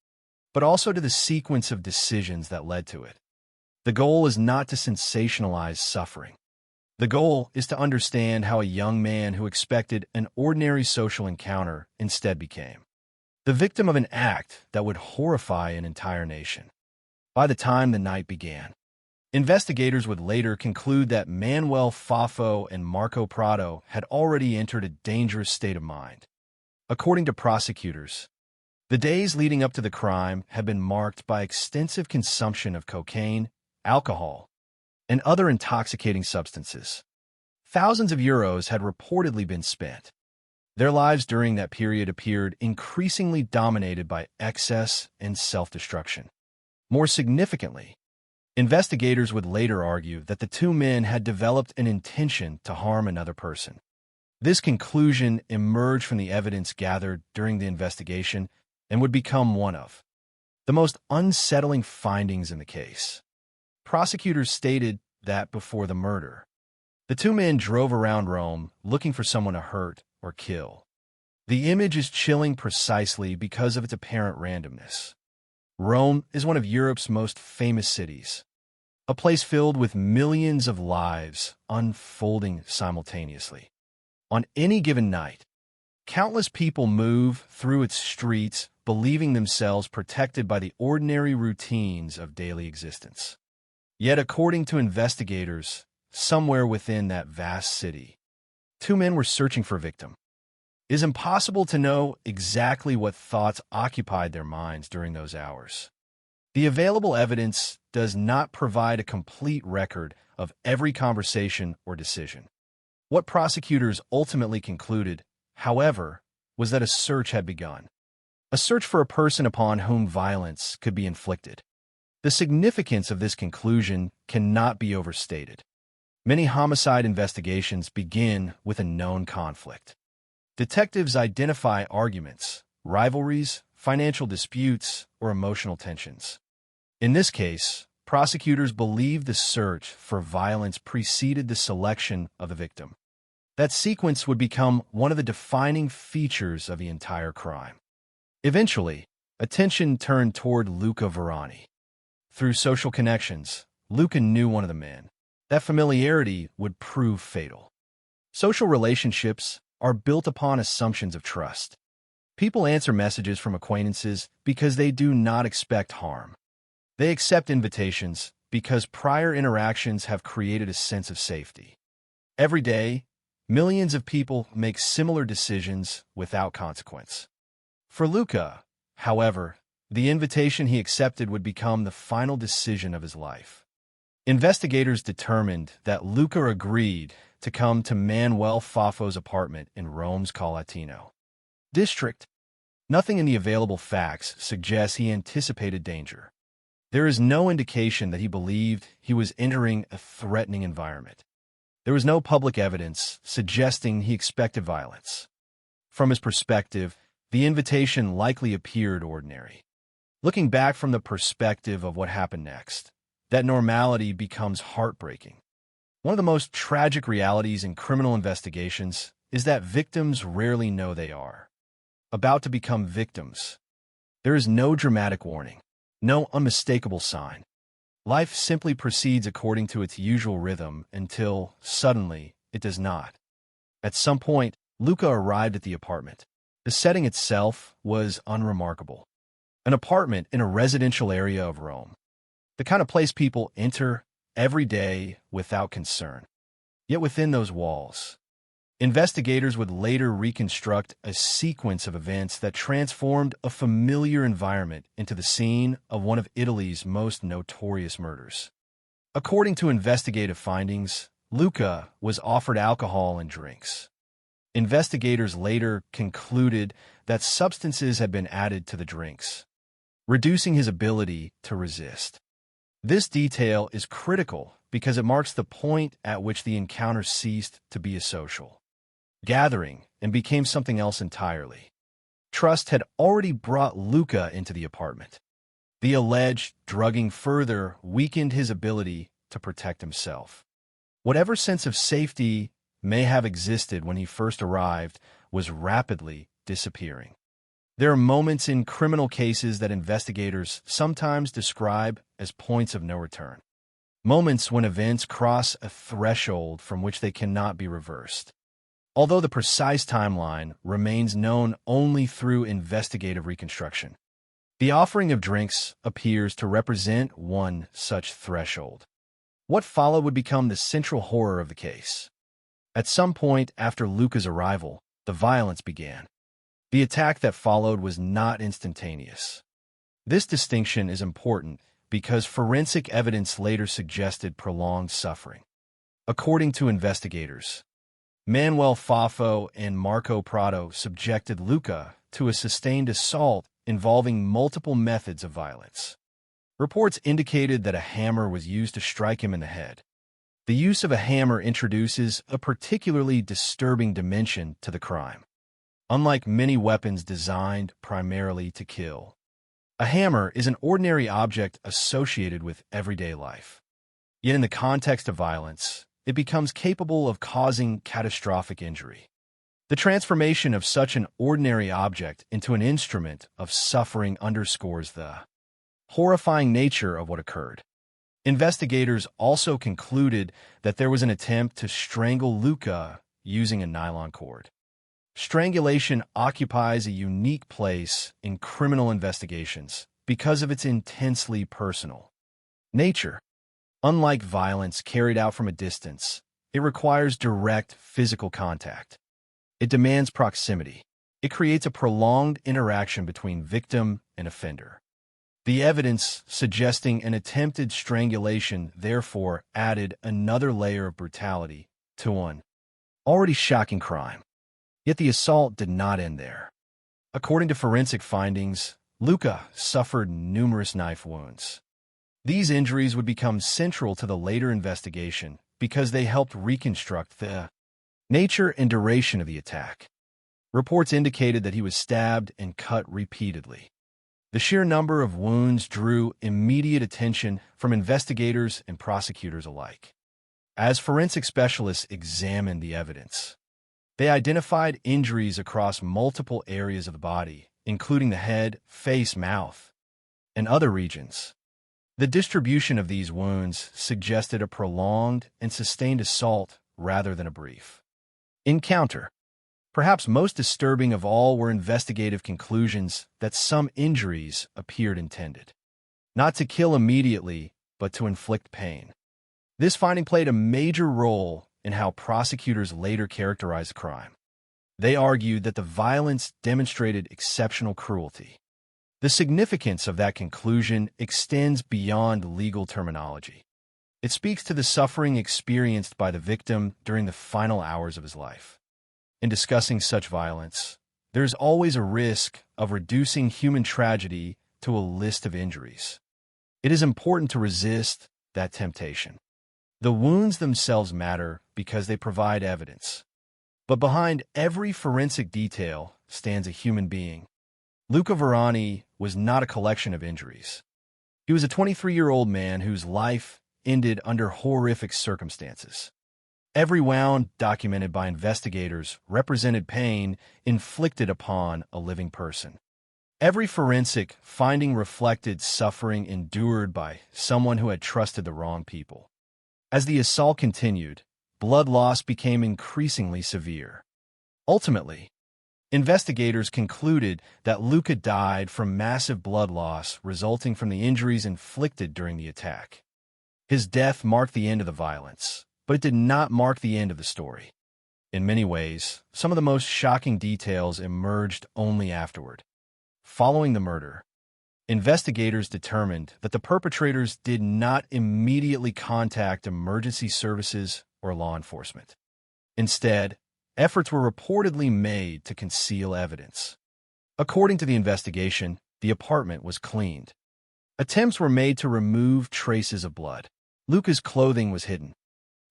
but also to the sequence of decisions that led to it. The goal is not to sensationalize suffering. The goal is to understand how a young man who expected an ordinary social encounter instead became the victim of an act that would horrify an entire nation. By the time the night began, investigators would later conclude that Manuel Fafo and Marco Prado had already entered a dangerous state of mind. According to prosecutors, the days leading up to the crime had been marked by extensive consumption of cocaine, alcohol, and other intoxicating substances. Thousands of euros had reportedly been spent. Their lives during that period appeared increasingly dominated by excess and self-destruction. More significantly, investigators would later argue that the two men had developed an intention to harm another person. This conclusion emerged from the evidence gathered during the investigation and would become one of the most unsettling findings in the case. Prosecutors stated that before the murder, the two men drove around Rome looking for someone to hurt or kill. The image is chilling precisely because of its apparent randomness. Rome is one of Europe's most famous cities, a place filled with millions of lives unfolding simultaneously. On any given night, countless people move through its streets believing themselves protected by the ordinary routines of daily existence. Yet, according to investigators, somewhere within that vast city, two men were searching for a victim. It is impossible to know exactly what thoughts occupied their minds during those hours. The available evidence does not provide a complete record of every conversation or decision. What prosecutors ultimately concluded, however, was that a search had begun. A search for a person upon whom violence could be inflicted. The significance of this conclusion cannot be overstated. Many homicide investigations begin with a known conflict. Detectives identify arguments, rivalries, financial disputes, or emotional tensions. In this case, prosecutors believe the search for violence preceded the selection of the victim. That sequence would become one of the defining features of the entire crime. Eventually, attention turned toward Luca Verani. Through social connections, Luca knew one of the men. That familiarity would prove fatal. Social relationships are built upon assumptions of trust. People answer messages from acquaintances because they do not expect harm. They accept invitations because prior interactions have created a sense of safety. Every day, millions of people make similar decisions without consequence. For Luca, however, the invitation he accepted would become the final decision of his life. Investigators determined that Luca agreed to come to Manuel Fafo's apartment in Rome's Colatino district. Nothing in the available facts suggests he anticipated danger. There is no indication that he believed he was entering a threatening environment. There was no public evidence suggesting he expected violence. From his perspective, the invitation likely appeared ordinary. Looking back from the perspective of what happened next, that normality becomes heartbreaking. One of the most tragic realities in criminal investigations is that victims rarely know they are about to become victims. There is no dramatic warning, no unmistakable sign. Life simply proceeds according to its usual rhythm until, suddenly, it does not. At some point, Luca arrived at the apartment. The setting itself was unremarkable. An apartment in a residential area of Rome. The kind of place people enter every day without concern. Yet within those walls, investigators would later reconstruct a sequence of events that transformed a familiar environment into the scene of one of Italy's most notorious murders. According to investigative findings, Luca was offered alcohol and drinks. Investigators later concluded that substances had been added to the drinks, reducing his ability to resist. This detail is critical because it marks the point at which the encounter ceased to be a social gathering and became something else entirely. Trust had already brought Luca into the apartment. The alleged drugging further weakened his ability to protect himself. Whatever sense of safety may have existed when he first arrived was rapidly disappearing. There are moments in criminal cases that investigators sometimes describe as points of no return. Moments when events cross a threshold from which they cannot be reversed. Although the precise timeline remains known only through investigative reconstruction, the offering of drinks appears to represent one such threshold. What followed would become the central horror of the case. At some point after Luca's arrival, the violence began. The attack that followed was not instantaneous. This distinction is important because forensic evidence later suggested prolonged suffering. According to investigators, Manuel Fafo and Marco Prado subjected Luca to a sustained assault involving multiple methods of violence. Reports indicated that a hammer was used to strike him in the head. The use of a hammer introduces a particularly disturbing dimension to the crime. Unlike many weapons designed primarily to kill, a hammer is an ordinary object associated with everyday life. Yet in the context of violence, it becomes capable of causing catastrophic injury. The transformation of such an ordinary object into an instrument of suffering underscores the horrifying nature of what occurred. Investigators also concluded that there was an attempt to strangle Luca using a nylon cord. Strangulation occupies a unique place in criminal investigations because of its intensely personal nature. Unlike violence carried out from a distance, it requires direct physical contact. It demands proximity. It creates a prolonged interaction between victim and offender. The evidence suggesting an attempted strangulation therefore added another layer of brutality to one already shocking crime. Yet the assault did not end there. According to forensic findings, Luca suffered numerous knife wounds. These injuries would become central to the later investigation because they helped reconstruct the nature and duration of the attack. Reports indicated that he was stabbed and cut repeatedly. The sheer number of wounds drew immediate attention from investigators and prosecutors alike. As forensic specialists examined the evidence, they identified injuries across multiple areas of the body, including the head, face, mouth, and other regions. The distribution of these wounds suggested a prolonged and sustained assault rather than a brief encounter. Perhaps most disturbing of all were investigative conclusions that some injuries appeared intended not to kill immediately, but to inflict pain. This finding played a major role in how prosecutors later characterized the crime. They argued that the violence demonstrated exceptional cruelty. The significance of that conclusion extends beyond legal terminology. It speaks to the suffering experienced by the victim during the final hours of his life. In discussing such violence, there's always a risk of reducing human tragedy to a list of injuries. It is important to resist that temptation. The wounds themselves matter because they provide evidence. But behind every forensic detail stands a human being. Luca Verani was not a collection of injuries. He was a 23-year-old man whose life ended under horrific circumstances. Every wound documented by investigators represented pain inflicted upon a living person. Every forensic finding reflected suffering endured by someone who had trusted the wrong people. As the assault continued, blood loss became increasingly severe. Ultimately, investigators concluded that Luca died from massive blood loss resulting from the injuries inflicted during the attack. His death marked the end of the violence, but it did not mark the end of the story. In many ways, some of the most shocking details emerged only afterward. Following the murder, investigators determined that the perpetrators did not immediately contact emergency services or law enforcement. Instead, efforts were reportedly made to conceal evidence. According to the investigation, the apartment was cleaned. Attempts were made to remove traces of blood. Luca's clothing was hidden.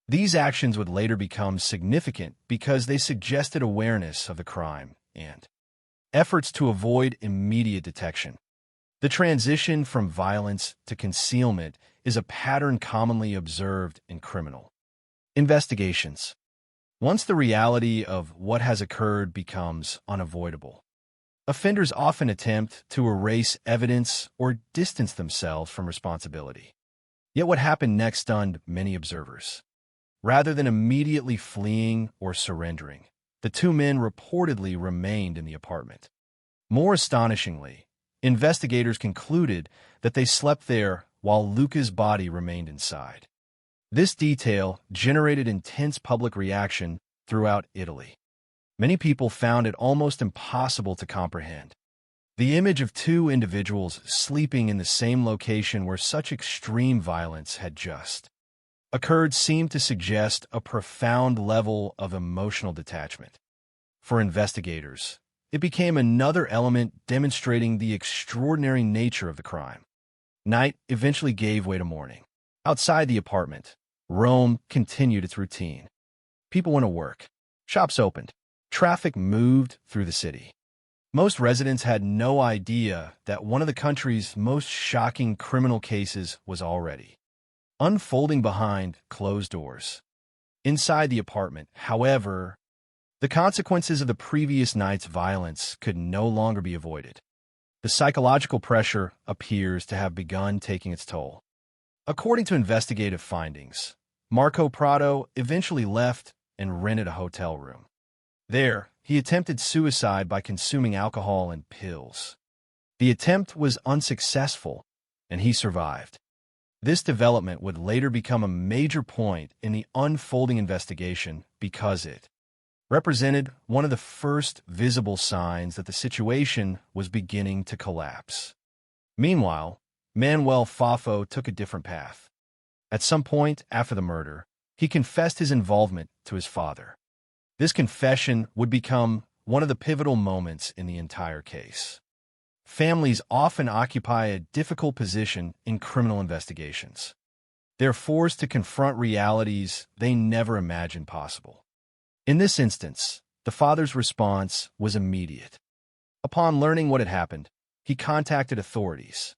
These actions would later become significant because they suggested awareness of the crime and efforts to avoid immediate detection. The transition from violence to concealment is a pattern commonly observed in criminal investigations. Once the reality of what has occurred becomes unavoidable, offenders often attempt to erase evidence or distance themselves from responsibility. Yet what happened next stunned many observers. Rather than immediately fleeing or surrendering, the two men reportedly remained in the apartment. More astonishingly, investigators concluded that they slept there while Luca's body remained inside. This detail generated intense public reaction throughout Italy. Many people found it almost impossible to comprehend. The image of two individuals sleeping in the same location where such extreme violence had just occurred seemed to suggest a profound level of emotional detachment. For investigators, it became another element demonstrating the extraordinary nature of the crime. Night eventually gave way to morning. Outside the apartment, Rome continued its routine. People went to work. Shops opened. Traffic moved through the city. Most residents had no idea that one of the country's most shocking criminal cases was already unfolding behind closed doors. Inside the apartment, however, the consequences of the previous night's violence could no longer be avoided. The psychological pressure appears to have begun taking its toll. According to investigative findings, Marco Prado eventually left and rented a hotel room. There, he attempted suicide by consuming alcohol and pills. The attempt was unsuccessful, and he survived. This development would later become a major point in the unfolding investigation because it represented one of the first visible signs that the situation was beginning to collapse. Meanwhile, Manuel Fafo took a different path. At some point after the murder, he confessed his involvement to his father. This confession would become one of the pivotal moments in the entire case. Families often occupy a difficult position in criminal investigations. They're forced to confront realities they never imagined possible. In this instance, the father's response was immediate. Upon learning what had happened, he contacted authorities.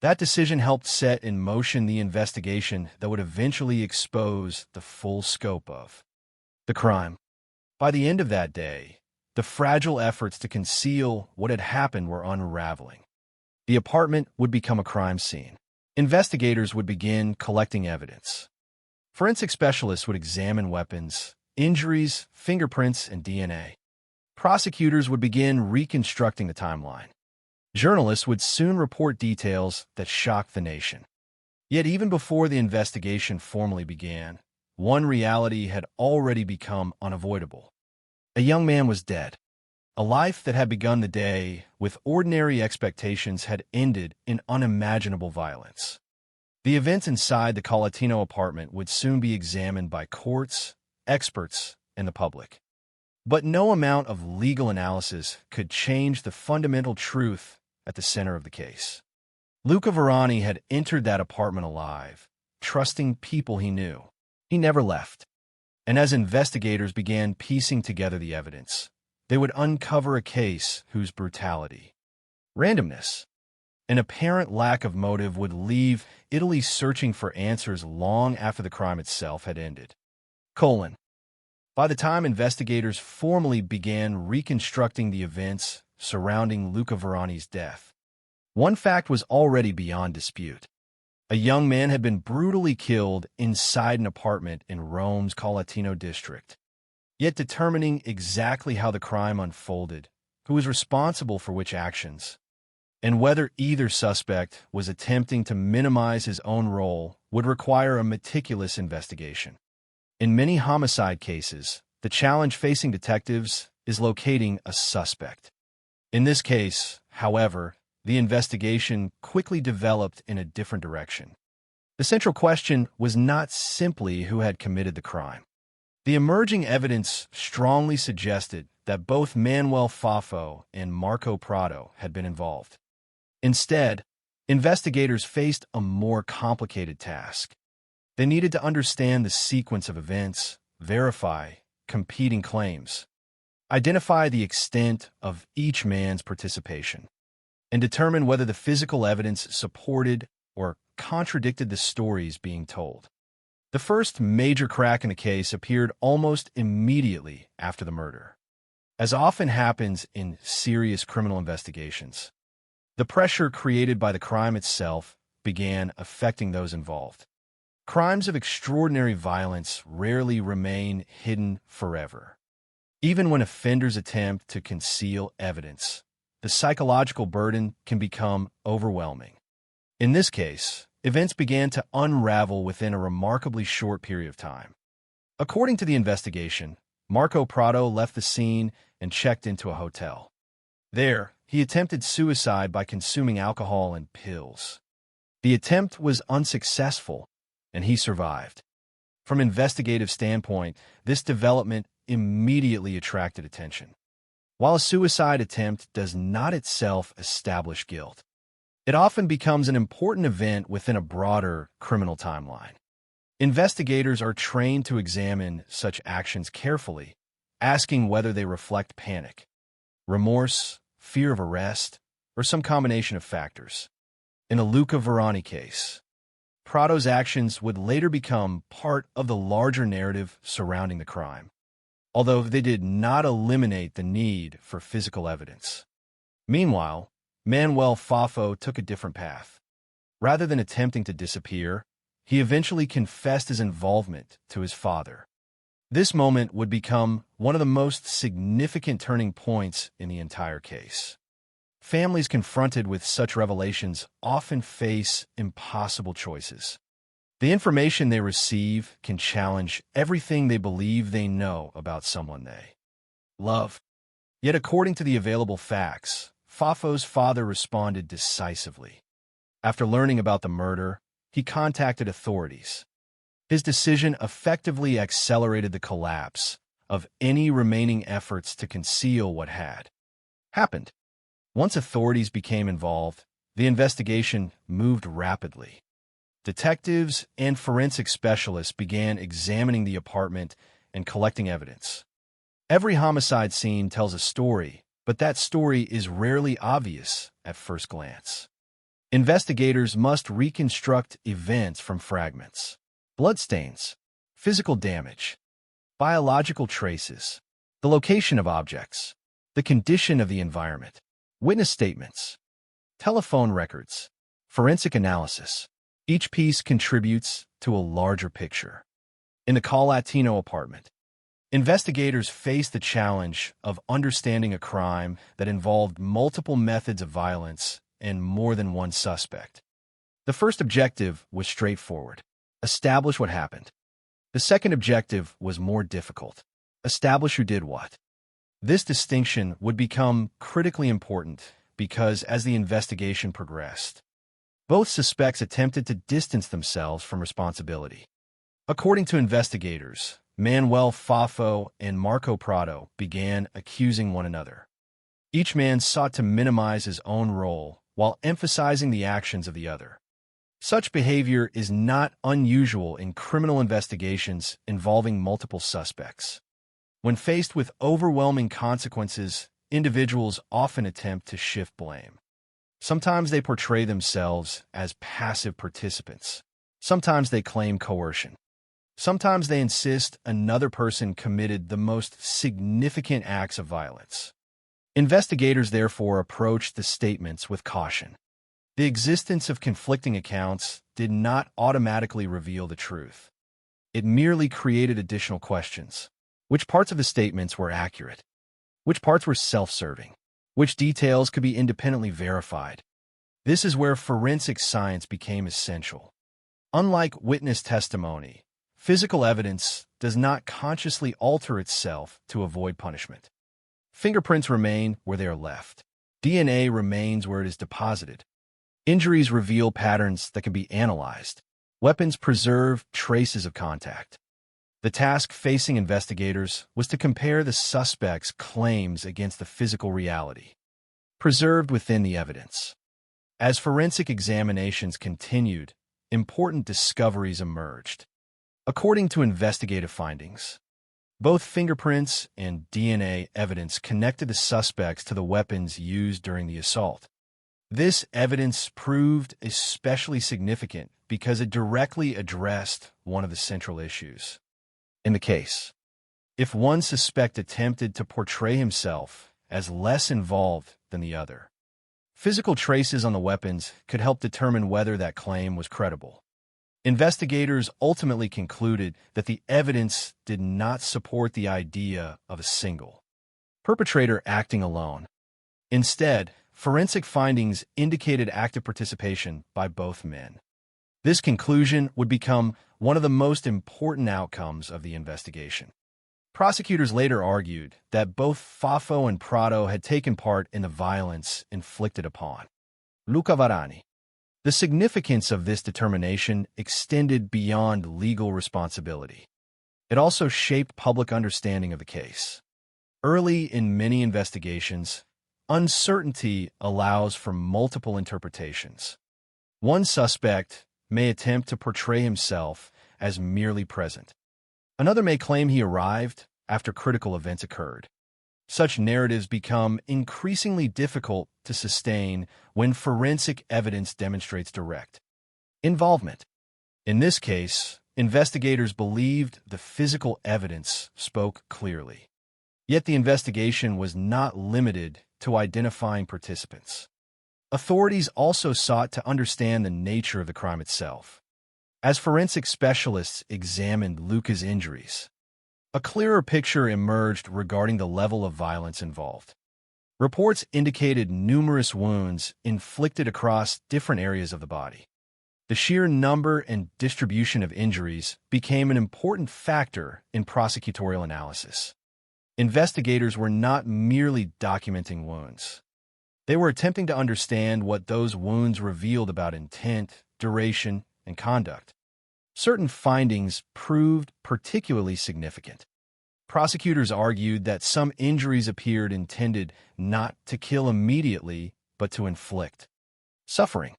That decision helped set in motion the investigation that would eventually expose the full scope of the crime. By the end of that day, the fragile efforts to conceal what had happened were unraveling. The apartment would become a crime scene. Investigators would begin collecting evidence. Forensic specialists would examine weapons, injuries, fingerprints, and DNA. Prosecutors would begin reconstructing the timeline. Journalists would soon report details that shocked the nation. Yet even before the investigation formally began, one reality had already become unavoidable. A young man was dead. A life that had begun the day with ordinary expectations had ended in unimaginable violence. The events inside the Colatino apartment would soon be examined by courts, experts, and the public. But no amount of legal analysis could change the fundamental truth at the center of the case. Luca Varani had entered that apartment alive, trusting people he knew. He never left. And as investigators began piecing together the evidence, they would uncover a case whose brutality, randomness, and apparent lack of motive would leave Italy searching for answers long after the crime itself had ended. By the time investigators formally began reconstructing the events surrounding Luca Varani's death, one fact was already beyond dispute. A young man had been brutally killed inside an apartment in Rome's Colatino district. Yet determining exactly how the crime unfolded, who was responsible for which actions, and whether either suspect was attempting to minimize his own role would require a meticulous investigation. In many homicide cases, the challenge facing detectives is locating a suspect. In this case, however, the investigation quickly developed in a different direction. The central question was not simply who had committed the crime. The emerging evidence strongly suggested that both Manuel Fafo and Marco Prado had been involved. Instead, investigators faced a more complicated task. They needed to understand the sequence of events, verify competing claims, identify the extent of each man's participation, and determine whether the physical evidence supported or contradicted the stories being told. The first major crack in the case appeared almost immediately after the murder. As often happens in serious criminal investigations, the pressure created by the crime itself began affecting those involved. Crimes of extraordinary violence rarely remain hidden forever. Even when offenders attempt to conceal evidence, the psychological burden can become overwhelming. In this case, events began to unravel within a remarkably short period of time. According to the investigation, Marco Prado left the scene and checked into a hotel. There, he attempted suicide by consuming alcohol and pills. The attempt was unsuccessful, and he survived. From an investigative standpoint, this development immediately attracted attention. While a suicide attempt does not itself establish guilt, it often becomes an important event within a broader criminal timeline. Investigators are trained to examine such actions carefully, asking whether they reflect panic, remorse, fear of arrest, or some combination of factors. In a Luca Varani case, Prado's actions would later become part of the larger narrative surrounding the crime, although they did not eliminate the need for physical evidence. Meanwhile, Manuel Fafo took a different path. Rather than attempting to disappear, he eventually confessed his involvement to his father. This moment would become one of the most significant turning points in the entire case. Families confronted with such revelations often face impossible choices. The information they receive can challenge everything they believe they know about someone they love. Yet according to the available facts, Fafo's father responded decisively. After learning about the murder, he contacted authorities. His decision effectively accelerated the collapse of any remaining efforts to conceal what had happened. Once authorities became involved, the investigation moved rapidly. Detectives and forensic specialists began examining the apartment and collecting evidence. Every homicide scene tells a story, but that story is rarely obvious at first glance. Investigators must reconstruct events from fragments, bloodstains, physical damage, biological traces, the location of objects, the condition of the environment, witness statements, telephone records, forensic analysis. Each piece contributes to a larger picture. In the Colatino apartment, investigators faced the challenge of understanding a crime that involved multiple methods of violence and more than one suspect. The first objective was straightforward: establish what happened. The second objective was more difficult: establish who did what. This distinction would become critically important because as the investigation progressed, both suspects attempted to distance themselves from responsibility. According to investigators, Manuel Fafo and Marco Prado began accusing one another. Each man sought to minimize his own role, while emphasizing the actions of the other. Such behavior is not unusual in criminal investigations involving multiple suspects. When faced with overwhelming consequences, individuals often attempt to shift blame. Sometimes they portray themselves as passive participants. Sometimes they claim coercion. Sometimes they insist another person committed the most significant acts of violence. Investigators therefore approached the statements with caution. The existence of conflicting accounts did not automatically reveal the truth. It merely created additional questions. Which parts of the statements were accurate? Which parts were self-serving? Which details could be independently verified? This is where forensic science became essential. Unlike witness testimony, physical evidence does not consciously alter itself to avoid punishment. Fingerprints remain where they are left. DNA remains where it is deposited. Injuries reveal patterns that can be analyzed. Weapons preserve traces of contact. The task facing investigators was to compare the suspect's claims against the physical reality, preserved within the evidence. As forensic examinations continued, important discoveries emerged. According to investigative findings, both fingerprints and DNA evidence connected the suspects to the weapons used during the assault. This evidence proved especially significant because it directly addressed one of the central issues in the case. If one suspect attempted to portray himself as less involved than the other, physical traces on the weapons could help determine whether that claim was credible. Investigators ultimately concluded that the evidence did not support the idea of a single perpetrator acting alone. Instead, forensic findings indicated active participation by both men. This conclusion would become one of the most important outcomes of the investigation. Prosecutors later argued that both Fafo and Prado had taken part in the violence inflicted upon Luca Varani. The significance of this determination extended beyond legal responsibility. It also shaped public understanding of the case. Early in many investigations, uncertainty allows for multiple interpretations. One suspect may attempt to portray himself as merely present. Another may claim he arrived after critical events occurred. Such narratives become increasingly difficult to sustain when forensic evidence demonstrates direct involvement. In this case, investigators believed the physical evidence spoke clearly. Yet the investigation was not limited to identifying participants. Authorities also sought to understand the nature of the crime itself. As forensic specialists examined Luca's injuries, a clearer picture emerged regarding the level of violence involved. Reports indicated numerous wounds inflicted across different areas of the body. The sheer number and distribution of injuries became an important factor in prosecutorial analysis. Investigators were not merely documenting wounds. They were attempting to understand what those wounds revealed about intent, duration, and conduct. Certain findings proved particularly significant. Prosecutors argued that some injuries appeared intended not to kill immediately, but to inflict suffering.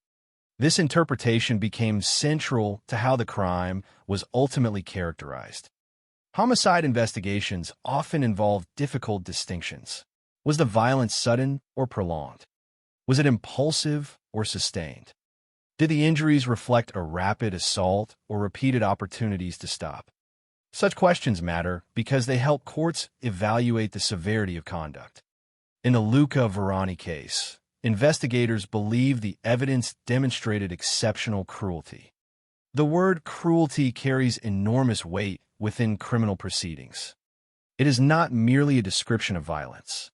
This interpretation became central to how the crime was ultimately characterized. Homicide investigations often involve difficult distinctions. Was the violence sudden or prolonged? Was it impulsive or sustained? Did the injuries reflect a rapid assault or repeated opportunities to stop? Such questions matter because they help courts evaluate the severity of conduct. In the Luca Varani case, investigators believe the evidence demonstrated exceptional cruelty. The word cruelty carries enormous weight within criminal proceedings. It is not merely a description of violence.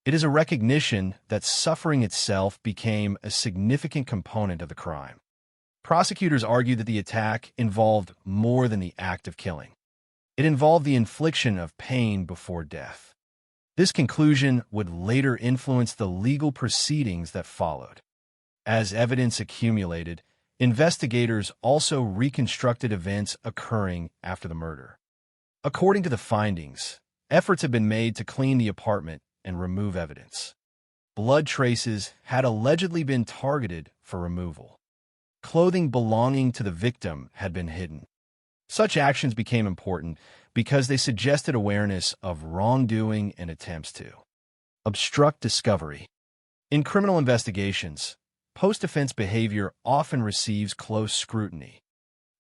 It is a recognition that suffering itself became a significant component of the crime. Prosecutors argue that the attack involved more than the act of killing. It involved the infliction of pain before death. This conclusion would later influence the legal proceedings that followed. As evidence accumulated, investigators also reconstructed events occurring after the murder. According to the findings, efforts have been made to clean the apartment and remove evidence. blood traces had allegedly been targeted for removal. Clothing belonging to the victim had been hidden. Such actions became important because they suggested awareness of wrongdoing and attempts to obstruct discovery. In criminal investigations, post-offense behavior often receives close scrutiny.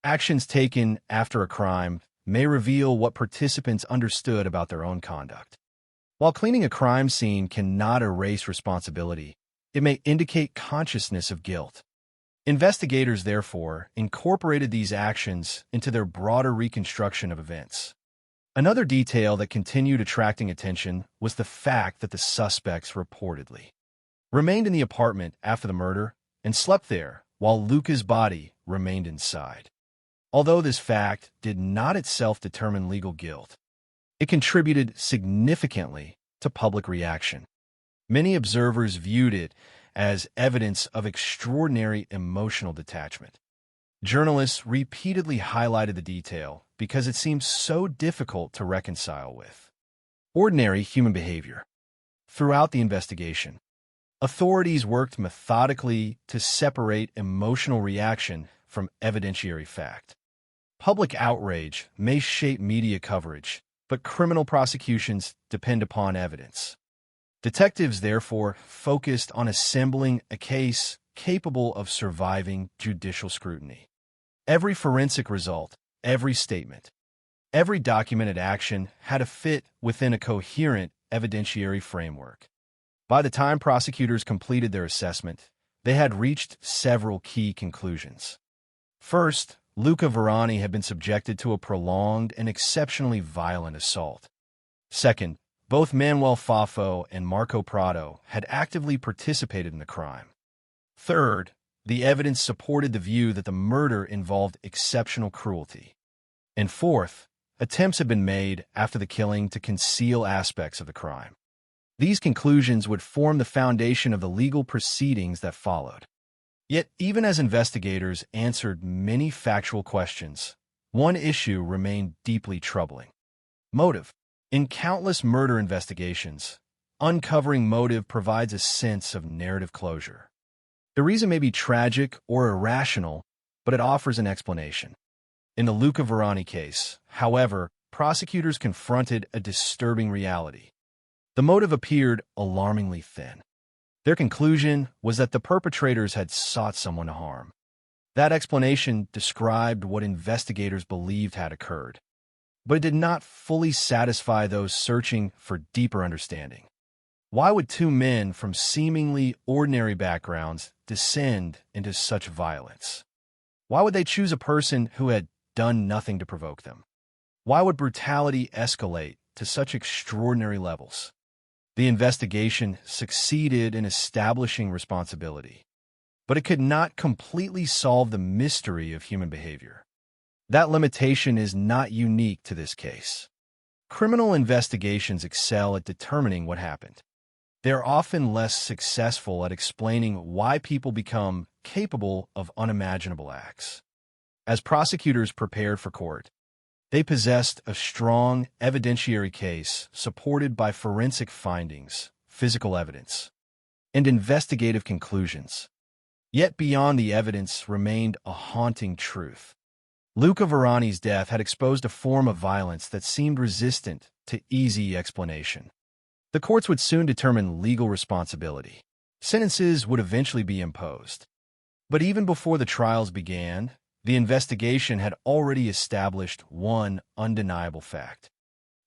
Actions taken after a crime may reveal what participants understood about their own conduct. While cleaning a crime scene cannot erase responsibility, it may indicate consciousness of guilt. Investigators, therefore, incorporated these actions into their broader reconstruction of events. Another detail that continued attracting attention was the fact that the suspects reportedly remained in the apartment after the murder and slept there while Luca's body remained inside. Although this fact did not itself determine legal guilt, it contributed significantly to public reaction. Many observers viewed it as evidence of extraordinary emotional detachment. Journalists repeatedly highlighted the detail because it seemed so difficult to reconcile with ordinary human behavior. Throughout the investigation, authorities worked methodically to separate emotional reaction from evidentiary fact. Public outrage may shape media coverage, but criminal prosecutions depend upon evidence. Detectives, therefore, focused on assembling a case capable of surviving judicial scrutiny. Every forensic result, every statement, every documented action had to fit within a coherent evidentiary framework. By the time prosecutors completed their assessment, they had reached several key conclusions. First, Luca Varani had been subjected to a prolonged and exceptionally violent assault. Second, both Manuel Fafo and Marco Prado had actively participated in the crime. Third, the evidence supported the view that the murder involved exceptional cruelty. And fourth, attempts had been made after the killing to conceal aspects of the crime. These conclusions would form the foundation of the legal proceedings that followed. Yet, even as investigators answered many factual questions, one issue remained deeply troubling: motive. In countless murder investigations, uncovering motive provides a sense of narrative closure. The reason may be tragic or irrational, but it offers an explanation. In the Luca Varani case, however, prosecutors confronted a disturbing reality. The motive appeared alarmingly thin. Their conclusion was that the perpetrators had sought someone to harm. That explanation described what investigators believed had occurred, but it did not fully satisfy those searching for deeper understanding. Why would two men from seemingly ordinary backgrounds descend into such violence? Why would they choose a person who had done nothing to provoke them? Why would brutality escalate to such extraordinary levels? The investigation succeeded in establishing responsibility, but it could not completely solve the mystery of human behavior. That limitation is not unique to this case. Criminal investigations excel at determining what happened. They are often less successful at explaining why people become capable of unimaginable acts. As prosecutors prepared for court, they possessed a strong evidentiary case supported by forensic findings, physical evidence, and investigative conclusions. Yet beyond the evidence remained a haunting truth. Luca Varani's death had exposed a form of violence that seemed resistant to easy explanation. The courts would soon determine legal responsibility. Sentences would eventually be imposed. But even before the trials began, the investigation had already established one undeniable fact.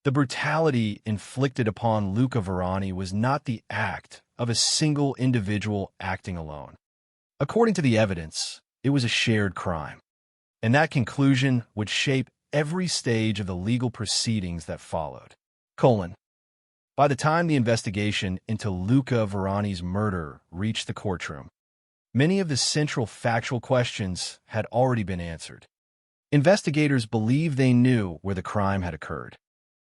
The brutality inflicted upon Luca Varani was not the act of a single individual acting alone. According to the evidence, it was a shared crime. And that conclusion would shape every stage of the legal proceedings that followed. By the time the investigation into Luca Varani's murder reached the courtroom, many of the central factual questions had already been answered. Investigators believed they knew where the crime had occurred.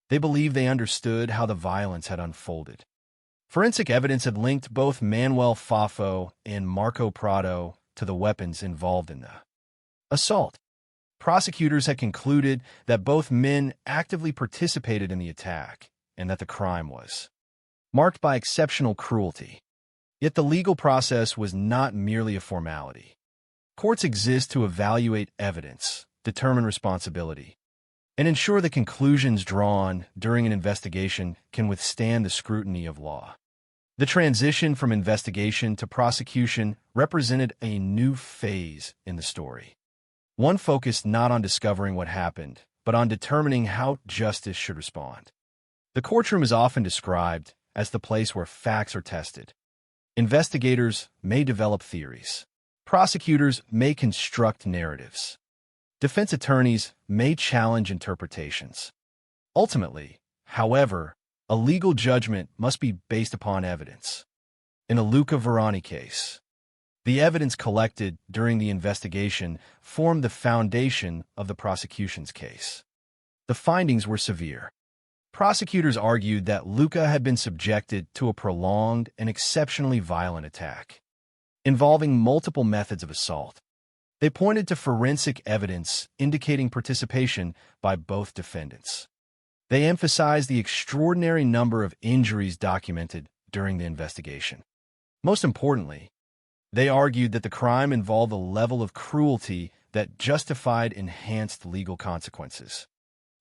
They believed they understood how the violence had unfolded. Forensic evidence had linked both Manuel Fafo and Marco Prado to the weapons involved in the assault. Prosecutors had concluded that both men actively participated in the attack and that the crime was marked by exceptional cruelty. Yet the legal process was not merely a formality. Courts exist to evaluate evidence, determine responsibility, and ensure the conclusions drawn during an investigation can withstand the scrutiny of law. The transition from investigation to prosecution represented a new phase in the story. One focused not on discovering what happened, but on determining how justice should respond. The courtroom is often described as the place where facts are tested. Investigators may develop theories. Prosecutors may construct narratives. Defense attorneys may challenge interpretations. Ultimately, however, a legal judgment must be based upon evidence. In the Luca Verani case, the evidence collected during the investigation formed the foundation of the prosecution's case. The findings were severe. Prosecutors argued that Luca had been subjected to a prolonged and exceptionally violent attack, involving multiple methods of assault. They pointed to forensic evidence indicating participation by both defendants. They emphasized the extraordinary number of injuries documented during the investigation. Most importantly, they argued that the crime involved a level of cruelty that justified enhanced legal consequences.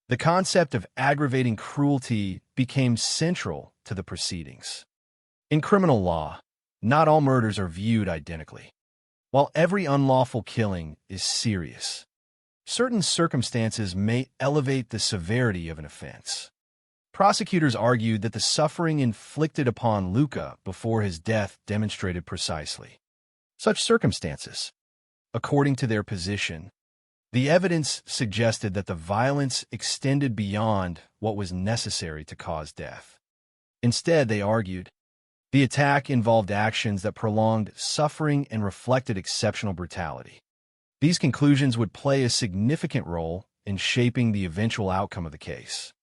The concept of aggravating cruelty became central to the proceedings. In criminal law, not all murders are viewed identically. While every unlawful killing is serious, certain circumstances may elevate the severity of an offense. Prosecutors argued that the suffering inflicted upon Luca before his death demonstrated precisely such circumstances. According to their position, the evidence suggested that the violence extended beyond what was necessary to cause death. Instead, they argued, the attack involved actions that prolonged suffering and reflected exceptional brutality. These conclusions would play a significant role in shaping the eventual outcome of the case.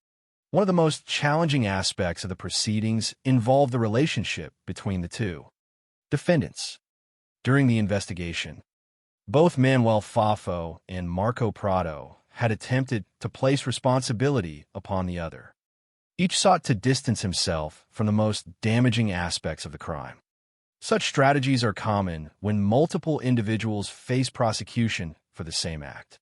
One of the most challenging aspects of the proceedings involved the relationship between the two defendants. During the investigation, both Manuel Fafo and Marco Prado had attempted to place responsibility upon the other. Each sought to distance himself from the most damaging aspects of the crime. Such strategies are common when multiple individuals face prosecution for the same act.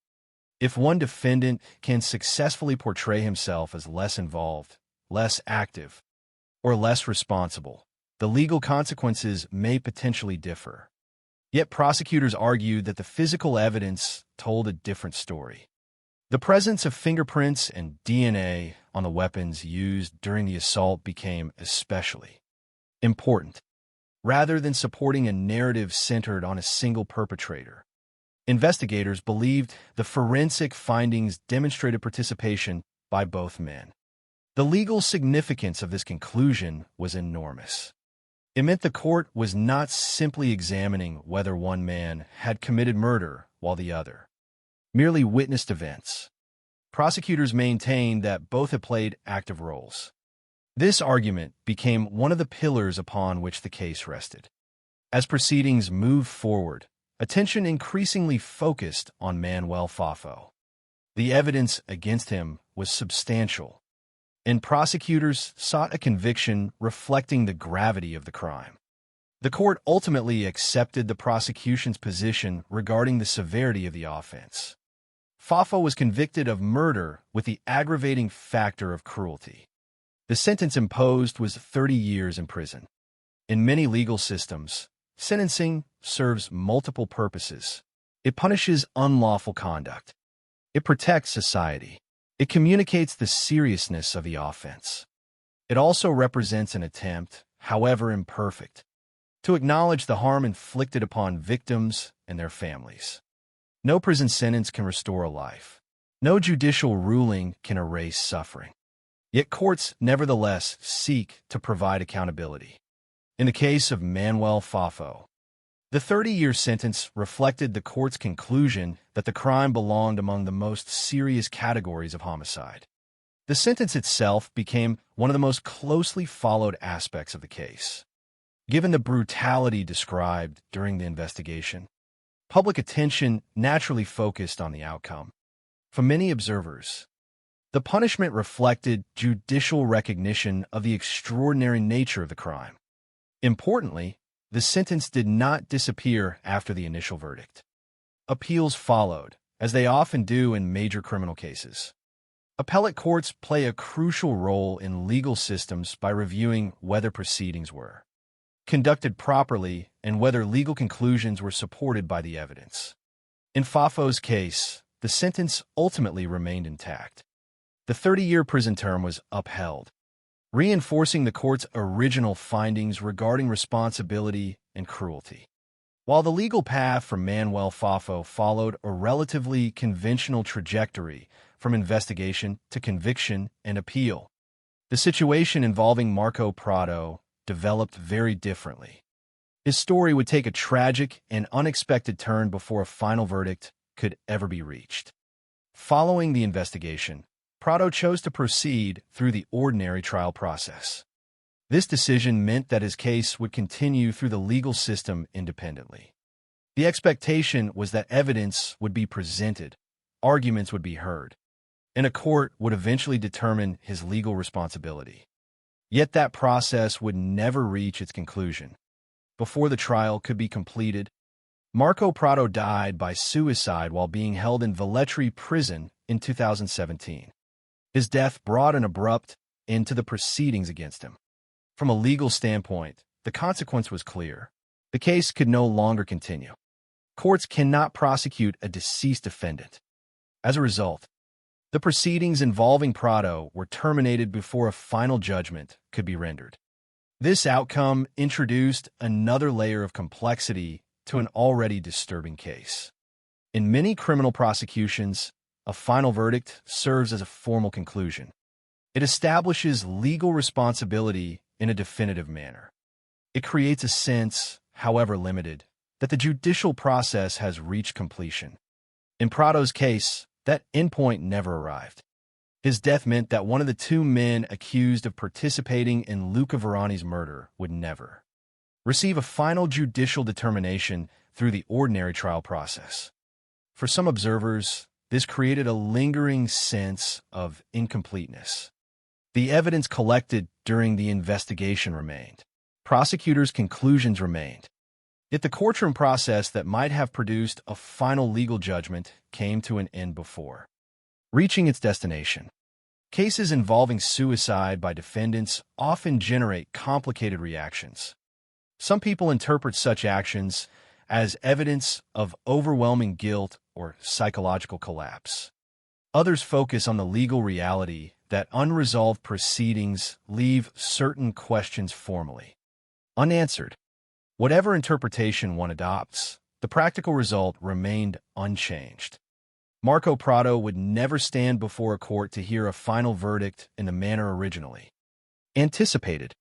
If one defendant can successfully portray himself as less involved, less active, or less responsible, the legal consequences may potentially differ. Yet prosecutors argued that the physical evidence told a different story. The presence of fingerprints and DNA on the weapons used during the assault became especially important. Rather than supporting a narrative centered on a single perpetrator, investigators believed the forensic findings demonstrated participation by both men. The legal significance of this conclusion was enormous. It meant the court was not simply examining whether one man had committed murder while the other merely witnessed events. Prosecutors maintained that both had played active roles. This argument became one of the pillars upon which the case rested. As proceedings moved forward, attention increasingly focused on Manuel Fafo. The evidence against him was substantial, and prosecutors sought a conviction reflecting the gravity of the crime. The court ultimately accepted the prosecution's position regarding the severity of the offense. Fafo was convicted of murder with the aggravating factor of cruelty. The sentence imposed was 30 years in prison. In many legal systems, sentencing serves multiple purposes. It punishes unlawful conduct. It protects society. It communicates the seriousness of the offense. It also represents an attempt, however imperfect, to acknowledge the harm inflicted upon victims and their families. No prison sentence can restore a life. No judicial ruling can erase suffering. Yet courts nevertheless seek to provide accountability. In the case of Manuel Fafo, the 30-year sentence reflected the court's conclusion that the crime belonged among the most serious categories of homicide. The sentence itself became one of the most closely followed aspects of the case. Given the brutality described during the investigation, public attention naturally focused on the outcome. For many observers, the punishment reflected judicial recognition of the extraordinary nature of the crime. Importantly, the sentence did not disappear after the initial verdict. Appeals followed, as they often do in major criminal cases. Appellate courts play a crucial role in legal systems by reviewing whether proceedings were conducted properly and whether legal conclusions were supported by the evidence. In Fafo's case, the sentence ultimately remained intact. The 30-year prison term was upheld, reinforcing the court's original findings regarding responsibility and cruelty. While the legal path for Manuel Fafo followed a relatively conventional trajectory from investigation to conviction and appeal, the situation involving Marco Prado developed very differently. His story would take a tragic and unexpected turn before a final verdict could ever be reached. Following the investigation, Prado chose to proceed through the ordinary trial process. This decision meant that his case would continue through the legal system independently. The expectation was that evidence would be presented, arguments would be heard, and a court would eventually determine his legal responsibility. Yet that process would never reach its conclusion. Before the trial could be completed, Marco Prado died by suicide while being held in Velletri prison in 2017. His death brought an abrupt end to the proceedings against him. From a legal standpoint, the consequence was clear. The case could no longer continue. Courts cannot prosecute a deceased defendant. As a result, the proceedings involving Prado were terminated before a final judgment could be rendered. This outcome introduced another layer of complexity to an already disturbing case. In many criminal prosecutions, a final verdict serves as a formal conclusion. It establishes legal responsibility in a definitive manner. It creates a sense, however limited, that the judicial process has reached completion. In Prado's case, that endpoint never arrived. His death meant that one of the two men accused of participating in Luca Varani's murder would never receive a final judicial determination through the ordinary trial process. For some observers, this created a lingering sense of incompleteness. The evidence collected during the investigation remained. Prosecutors' conclusions remained. Yet the courtroom process that might have produced a final legal judgment came to an end before reaching its destination. Cases involving suicide by defendants often generate complicated reactions. Some people interpret such actions as evidence of overwhelming guilt or psychological collapse. Others focus on the legal reality that unresolved proceedings leave certain questions formally unanswered. Whatever interpretation one adopts, the practical result remained unchanged. Marco Prado would never stand before a court to hear a final verdict in the manner originally anticipated.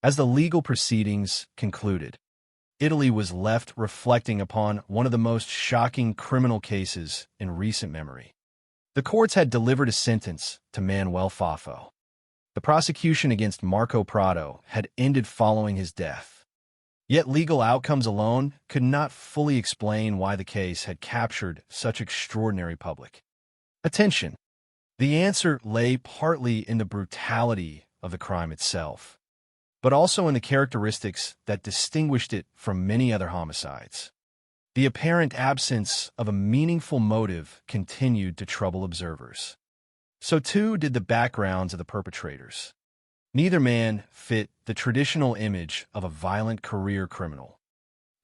As the legal proceedings concluded, Italy was left reflecting upon one of the most shocking criminal cases in recent memory. The courts had delivered a sentence to Manuel Fafo. The prosecution against Marco Prado had ended following his death. Yet legal outcomes alone could not fully explain why the case had captured such extraordinary public attention. The answer lay partly in the brutality of the crime itself, but also in the characteristics that distinguished it from many other homicides. The apparent absence of a meaningful motive continued to trouble observers. So too did the backgrounds of the perpetrators. Neither man fit the traditional image of a violent career criminal.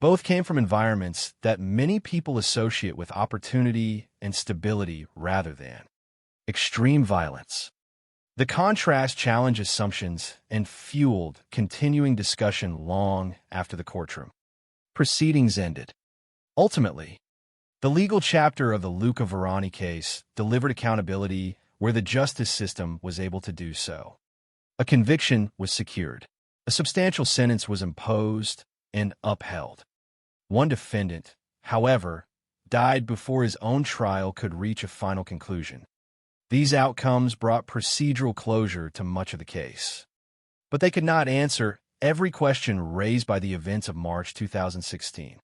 Both came from environments that many people associate with opportunity and stability rather than extreme violence. The contrast challenged assumptions and fueled continuing discussion long after the courtroom proceedings ended. Ultimately, the legal chapter of the Luca Varani case delivered accountability where the justice system was able to do so. A conviction was secured. A substantial sentence was imposed and upheld. One defendant, however, died before his own trial could reach a final conclusion. These outcomes brought procedural closure to much of the case. But they could not answer every question raised by the events of March 2016.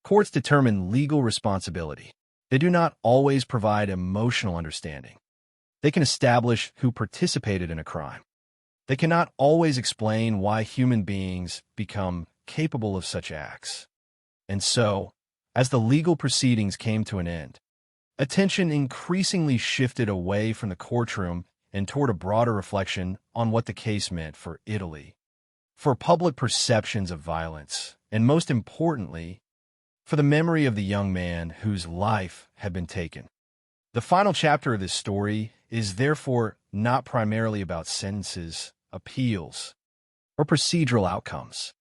Courts determine legal responsibility. They do not always provide emotional understanding. They can establish who participated in a crime. They cannot always explain why human beings become capable of such acts. And so, as the legal proceedings came to an end, attention increasingly shifted away from the courtroom and toward a broader reflection on what the case meant for Italy, for public perceptions of violence, and most importantly, for the memory of the young man whose life had been taken. The final chapter of this story is therefore not primarily about sentences, appeals, or procedural outcomes.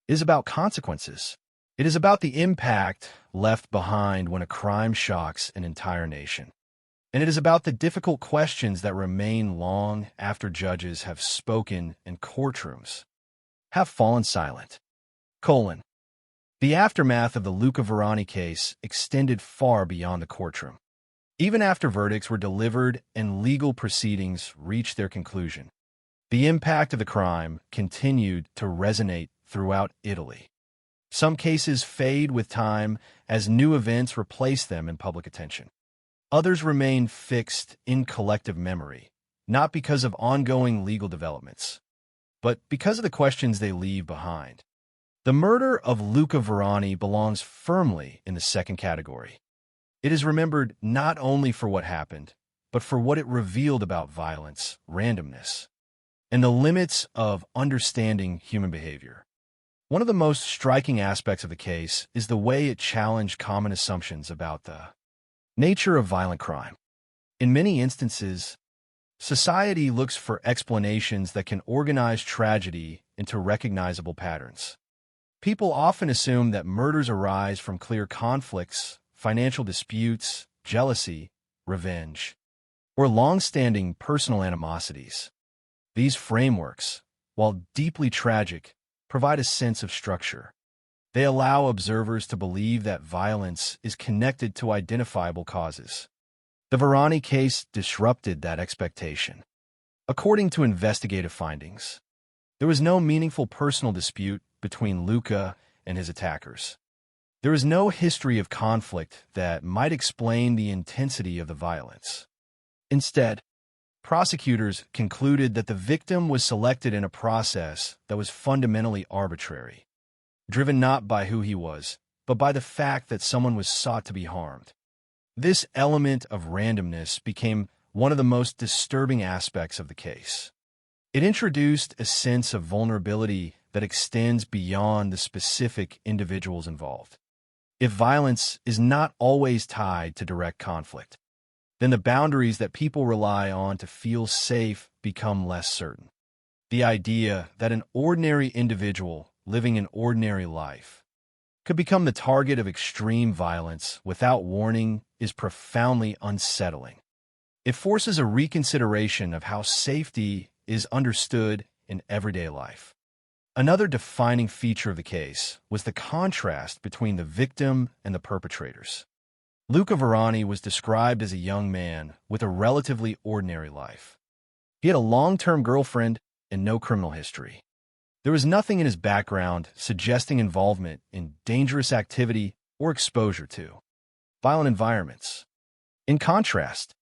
It is about consequences. It is about the impact left behind when a crime shocks an entire nation. And it is about the difficult questions that remain long after judges have spoken and courtrooms have fallen silent. The aftermath of the Luca Verani case extended far beyond the courtroom. Even after verdicts were delivered and legal proceedings reached their conclusion, the impact of the crime continued to resonate throughout Italy. Some cases fade with time as new events replace them in public attention. Others remain fixed in collective memory, not because of ongoing legal developments, but because of the questions they leave behind. The murder of Luca Verani belongs firmly in the second category. It is remembered not only for what happened, but for what it revealed about violence, randomness, and the limits of understanding human behavior. One of the most striking aspects of the case is the way it challenged common assumptions about the nature of violent crime. In many instances, society looks for explanations that can organize tragedy into recognizable patterns. People often assume that murders arise from clear conflicts, financial disputes, jealousy, revenge, or long-standing personal animosities. These frameworks, while deeply tragic, provide a sense of structure. They allow observers to believe that violence is connected to identifiable causes. The Verani case disrupted that expectation. According to investigative findings, there was no meaningful personal dispute between Luca and his attackers. There is no history of conflict that might explain the intensity of the violence. Instead, prosecutors concluded that the victim was selected in a process that was fundamentally arbitrary, driven not by who he was, but by the fact that someone was sought to be harmed. This element of randomness became one of the most disturbing aspects of the case. It introduced a sense of vulnerability that extends beyond the specific individuals involved. If violence is not always tied to direct conflict, then the boundaries that people rely on to feel safe become less certain. The idea that an ordinary individual living an ordinary life could become the target of extreme violence without warning is profoundly unsettling. It forces a reconsideration of how safety is understood in everyday life. Another defining feature of the case was the contrast between the victim and the perpetrators. Luca Verani was described as a young man with a relatively ordinary life. He had a long-term girlfriend and no criminal history. There was nothing in his background suggesting involvement in dangerous activity or exposure to violent environments. In contrast,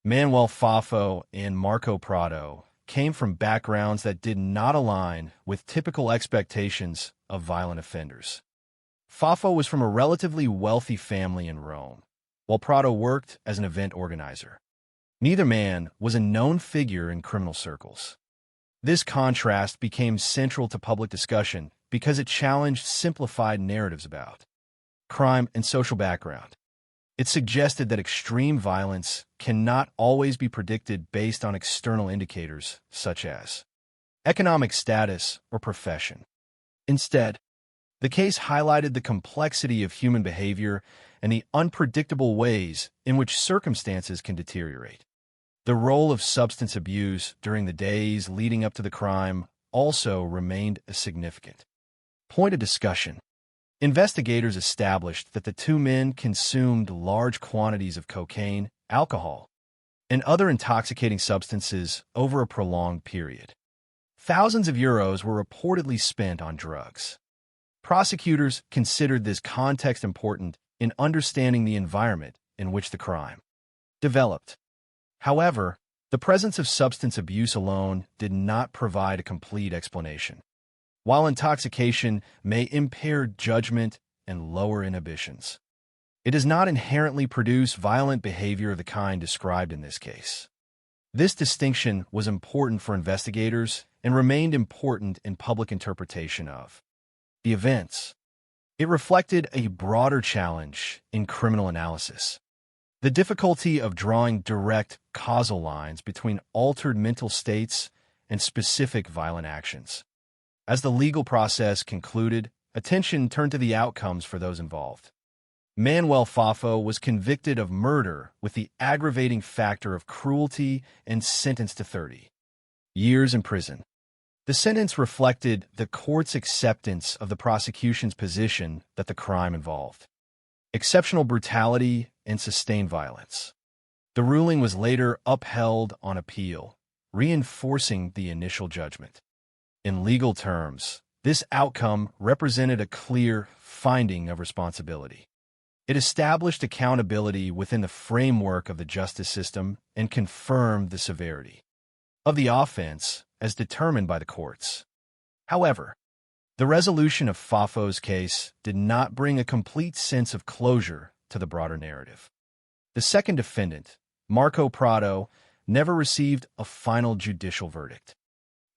Manuel Fafo and Marco Prado came from backgrounds that did not align with typical expectations of violent offenders. Fafo was from a relatively wealthy family in Rome, while Prado worked as an event organizer. Neither man was a known figure in criminal circles. This contrast became central to public discussion because it challenged simplified narratives about crime and social background. It suggested that extreme violence cannot always be predicted based on external indicators such as economic status or profession. Instead, the case highlighted the complexity of human behavior and the unpredictable ways in which circumstances can deteriorate. The role of substance abuse during the days leading up to the crime also remained a significant point of discussion. Investigators established that the two men consumed large quantities of cocaine, alcohol, and other intoxicating substances over a prolonged period. Thousands of euros were reportedly spent on drugs. Prosecutors considered this context important in understanding the environment in which the crime developed. However, the presence of substance abuse alone did not provide a complete explanation. while intoxication may impair judgment and lower inhibitions. It does not inherently produce violent behavior of the kind described in this case. This distinction was important for investigators and remained important in public interpretation of the events. It reflected a broader challenge in criminal analysis. The difficulty of drawing direct causal lines between altered mental states and specific violent actions. As the legal process concluded, attention turned to the outcomes for those involved. Manuel Fafo was convicted of murder with the aggravating factor of cruelty and sentenced to 30 years in prison. The sentence reflected the court's acceptance of the prosecution's position that the crime involved exceptional brutality and sustained violence. The ruling was later upheld on appeal, reinforcing the initial judgment. In legal terms, this outcome represented a clear finding of responsibility. It established accountability within the framework of the justice system and confirmed the severity of the offense as determined by the courts. However, the resolution of Fafo's case did not bring a complete sense of closure to the broader narrative. The second defendant, Marco Prado, never received a final judicial verdict.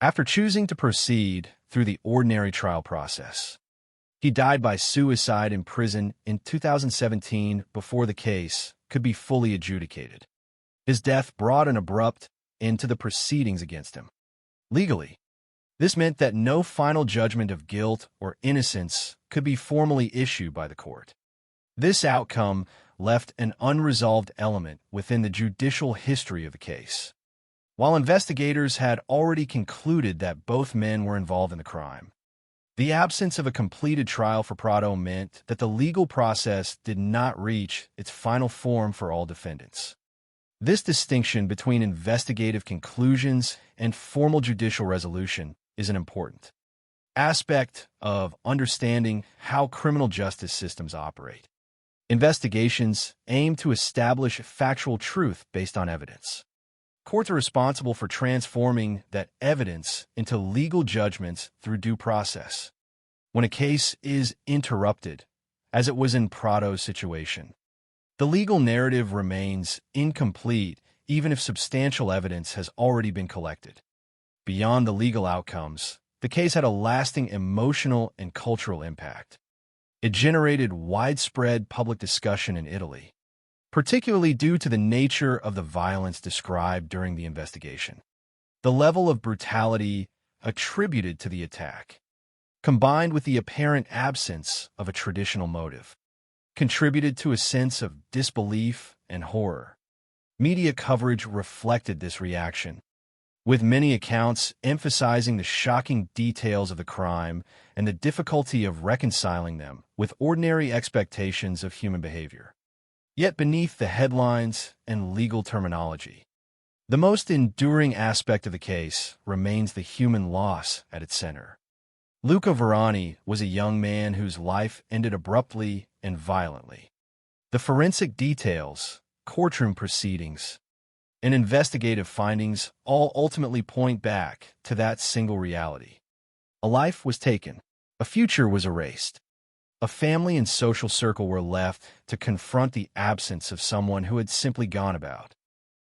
After choosing to proceed through the ordinary trial process, he died by suicide in prison in 2017 before the case could be fully adjudicated. His death brought an abrupt end to the proceedings against him. Legally, this meant that no final judgment of guilt or innocence could be formally issued by the court. This outcome left an unresolved element within the judicial history of the case. While investigators had already concluded that both men were involved in the crime, the absence of a completed trial for Prado meant that the legal process did not reach its final form for all defendants. This distinction between investigative conclusions and formal judicial resolution is an important aspect of understanding how criminal justice systems operate. Investigations aim to establish factual truth based on evidence. Courts are responsible for transforming that evidence into legal judgments through due process. When a case is interrupted, as it was in Prado's situation, the legal narrative remains incomplete even if substantial evidence has already been collected. Beyond the legal outcomes, the case had a lasting emotional and cultural impact. It generated widespread public discussion in Italy, particularly due to the nature of the violence described during the investigation. The level of brutality attributed to the attack, combined with the apparent absence of a traditional motive, contributed to a sense of disbelief and horror. Media coverage reflected this reaction, with many accounts emphasizing the shocking details of the crime and the difficulty of reconciling them with ordinary expectations of human behavior. Yet beneath the headlines and legal terminology, the most enduring aspect of the case remains the human loss at its center. Luca Verani was a young man whose life ended abruptly and violently. The forensic details, courtroom proceedings, and investigative findings all ultimately point back to that single reality. A life was taken, a future was erased. A family and social circle were left to confront the absence of someone who had simply gone about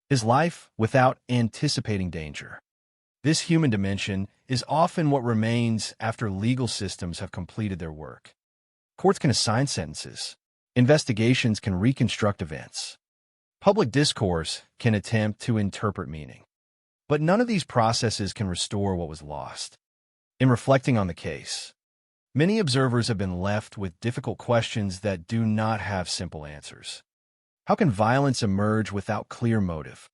his life without anticipating danger. This human dimension is often what remains after legal systems have completed their work. Courts can assign sentences. Investigations can reconstruct events. Public discourse can attempt to interpret meaning. But none of these processes can restore what was lost. In reflecting on the case, many observers have been left with difficult questions that do not have simple answers. How can violence emerge without clear motive?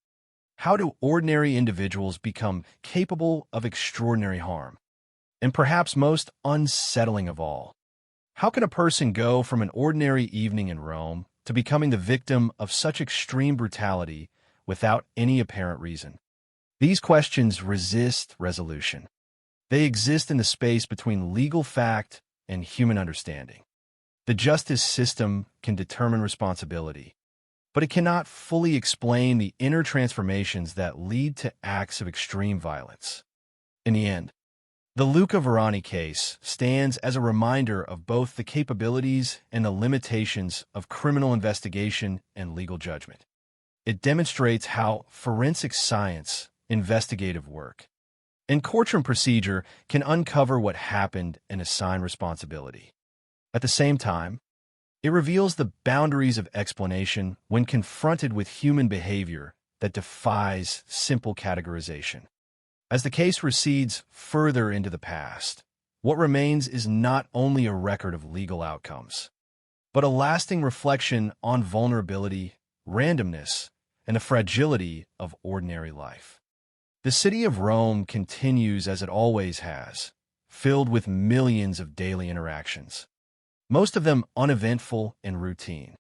How do ordinary individuals become capable of extraordinary harm? And perhaps most unsettling of all, how can a person go from an ordinary evening in Rome to becoming the victim of such extreme brutality without any apparent reason? These questions resist resolution. They exist in the space between legal fact and human understanding. The justice system can determine responsibility, but it cannot fully explain the inner transformations that lead to acts of extreme violence. In the end, The Luca Verani case stands as a reminder of both the capabilities and the limitations of criminal investigation and legal judgment. It demonstrates how forensic science, investigative work, and courtroom procedure can uncover what happened and assign responsibility. At the same time, it reveals the boundaries of explanation when confronted with human behavior that defies simple categorization. As the case recedes further into the past, what remains is not only a record of legal outcomes, but a lasting reflection on vulnerability, randomness, and the fragility of ordinary life. The city of Rome continues as it always has, filled with millions of daily interactions, most of them uneventful and routine.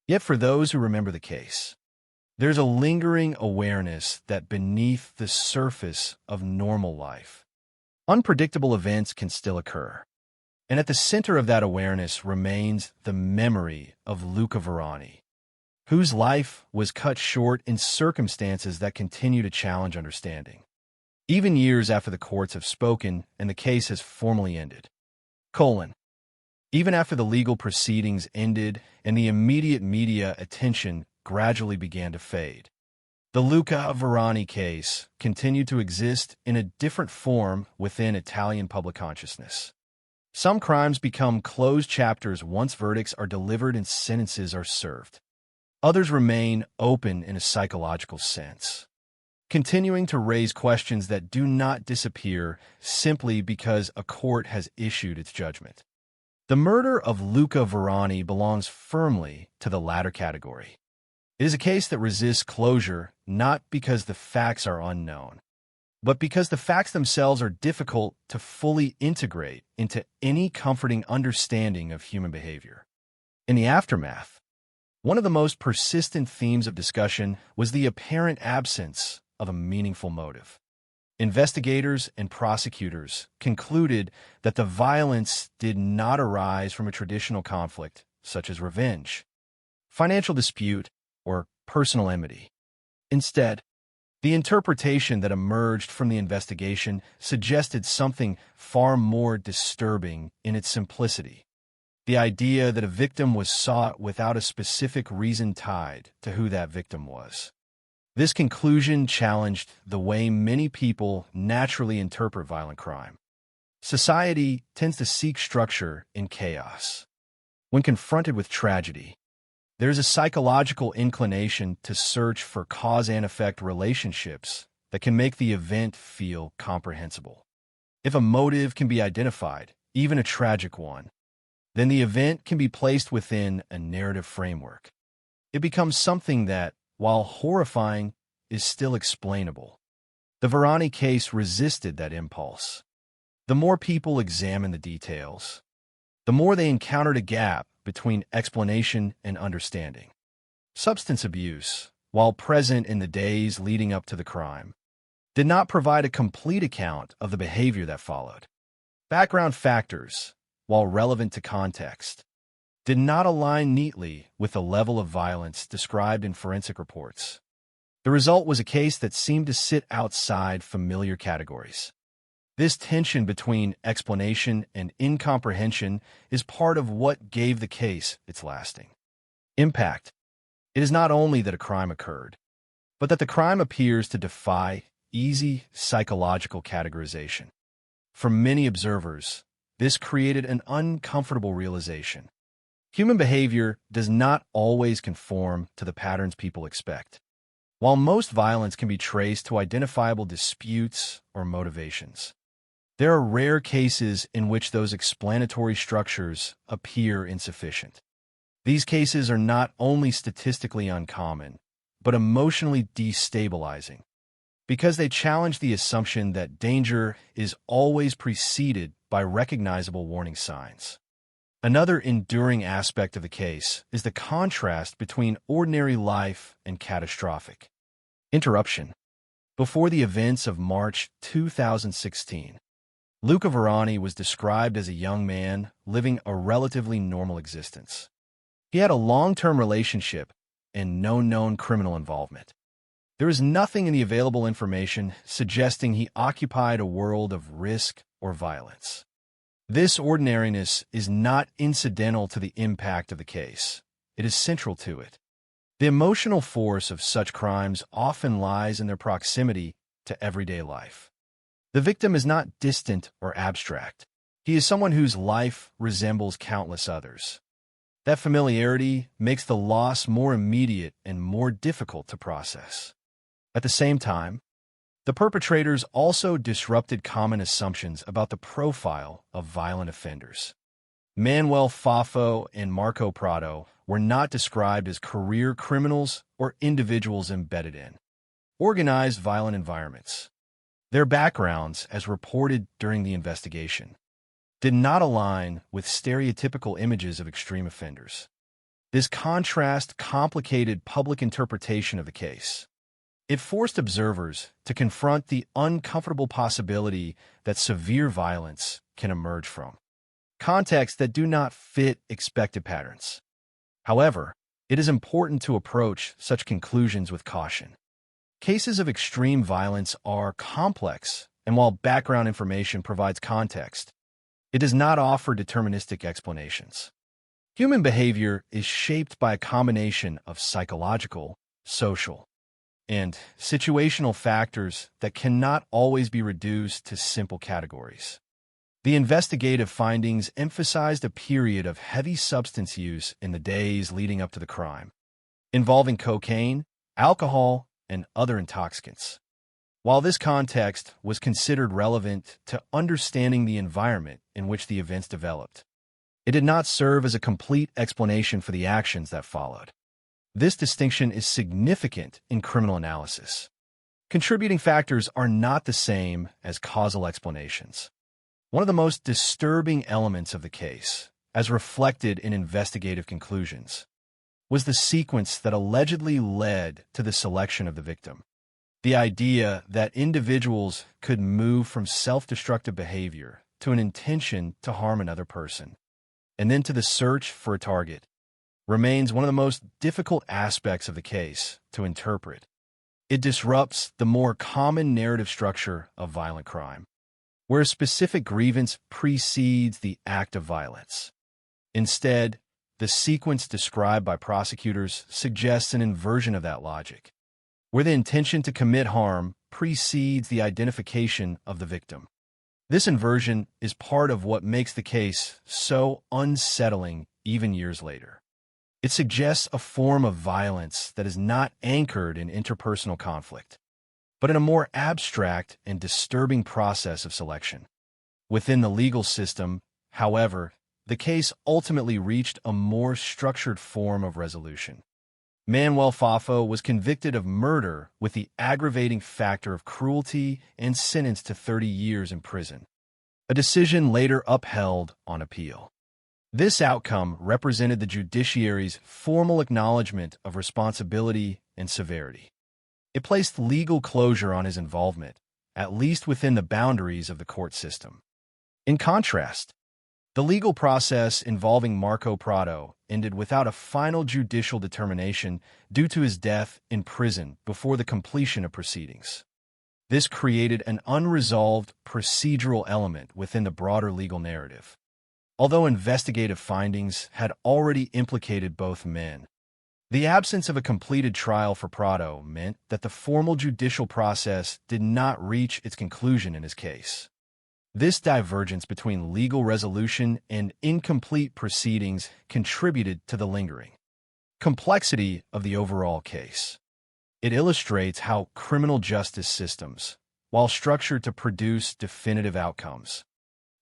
Yet for those who remember the case, there's a lingering awareness that beneath the surface of normal life, unpredictable events can still occur. And at the center of that awareness remains the memory of Luca Verani, whose life was cut short in circumstances that continue to challenge understanding, even years after the courts have spoken and the case has formally ended. Even after the legal proceedings ended and the immediate media attention gradually began to fade, the Luca Verani case continued to exist in a different form within Italian public consciousness. Some crimes become closed chapters once verdicts are delivered and sentences are served. Others remain open in a psychological sense, continuing to raise questions that do not disappear simply because a court has issued its judgment. The murder of Luca Verani belongs firmly to the latter category. It is a case that resists closure not because the facts are unknown, but because the facts themselves are difficult to fully integrate into any comforting understanding of human behavior. In the aftermath, one of the most persistent themes of discussion was the apparent absence of a meaningful motive. Investigators and prosecutors concluded that the violence did not arise from a traditional conflict, such as revenge, financial dispute, or personal enmity. Instead, the interpretation that emerged from the investigation suggested something far more disturbing in its simplicity. The idea that a victim was sought without a specific reason tied to who that victim was. This conclusion challenged the way many people naturally interpret violent crime. Society tends to seek structure in chaos. When confronted with tragedy, there is a psychological inclination to search for cause and effect relationships that can make the event feel comprehensible. If a motive can be identified, even a tragic one, then the event can be placed within a narrative framework. It becomes something that, while horrifying, is still explainable. The Verani case resisted that impulse. The more people examined the details, the more they encountered a gap between explanation and understanding. Substance abuse, while present in the days leading up to the crime, did not provide a complete account of the behavior that followed. Background factors, while relevant to context, did not align neatly with the level of violence described in forensic reports. The result was a case that seemed to sit outside familiar categories. This tension between explanation and incomprehension is part of what gave the case its lasting impact. It is not only that a crime occurred, but that the crime appears to defy easy psychological categorization. For many observers, this created an uncomfortable realization. Human behavior does not always conform to the patterns people expect. While most violence can be traced to identifiable disputes or motivations, there are rare cases in which those explanatory structures appear insufficient. These cases are not only statistically uncommon, but emotionally destabilizing, because they challenge the assumption that danger is always preceded by recognizable warning signs. Another enduring aspect of the case is the contrast between ordinary life and catastrophic interruption. Before the events of March 2016, Luca Verani was described as a young man living a relatively normal existence. He had a long-term relationship and no known criminal involvement. There is nothing in the available information suggesting he occupied a world of risk or violence. This ordinariness is not incidental to the impact of the case. It is central to it. The emotional force of such crimes often lies in their proximity to everyday life. The victim is not distant or abstract. He is someone whose life resembles countless others. That familiarity makes the loss more immediate and more difficult to process. At the same time, the perpetrators also disrupted common assumptions about the profile of violent offenders. Manuel Fafo and Marco Prado were not described as career criminals or individuals embedded in organized violent environments. Their backgrounds, as reported during the investigation, did not align with stereotypical images of extreme offenders. This contrast complicated public interpretation of the case. It forced observers to confront the uncomfortable possibility that severe violence can emerge from contexts that do not fit expected patterns. However, it is important to approach such conclusions with caution. Cases of extreme violence are complex, and while background information provides context, it does not offer deterministic explanations. Human behavior is shaped by a combination of psychological, social, and situational factors that cannot always be reduced to simple categories. The investigative findings emphasized a period of heavy substance use in the days leading up to the crime, involving cocaine, alcohol, and other intoxicants. While this context was considered relevant to understanding the environment in which the events developed, it did not serve as a complete explanation for the actions that followed. This distinction is significant in criminal analysis. Contributing factors are not the same as causal explanations. One of the most disturbing elements of the case, as reflected in investigative conclusions, was the sequence that allegedly led to the selection of the victim. The idea that individuals could move from self-destructive behavior to an intention to harm another person, and then to the search for a target, remains one of the most difficult aspects of the case to interpret. It disrupts the more common narrative structure of violent crime, where a specific grievance precedes the act of violence. Instead, the sequence described by prosecutors suggests an inversion of that logic, where the intention to commit harm precedes the identification of the victim. This inversion is part of what makes the case so unsettling even years later. It suggests a form of violence that is not anchored in interpersonal conflict, but in a more abstract and disturbing process of selection. Within the legal system, however, the case ultimately reached a more structured form of resolution. Manuel Fafo was convicted of murder with the aggravating factor of cruelty and sentenced to 30 years in prison, a decision later upheld on appeal. This outcome represented the judiciary's formal acknowledgement of responsibility and severity. It placed legal closure on his involvement, at least within the boundaries of the court system. In contrast, the legal process involving Marco Prado ended without a final judicial determination due to his death in prison before the completion of proceedings. This created an unresolved procedural element within the broader legal narrative. Although investigative findings had already implicated both men, the absence of a completed trial for Prado meant that the formal judicial process did not reach its conclusion in his case. This divergence between legal resolution and incomplete proceedings contributed to the lingering complexity of the overall case. It illustrates how criminal justice systems, while structured to produce definitive outcomes,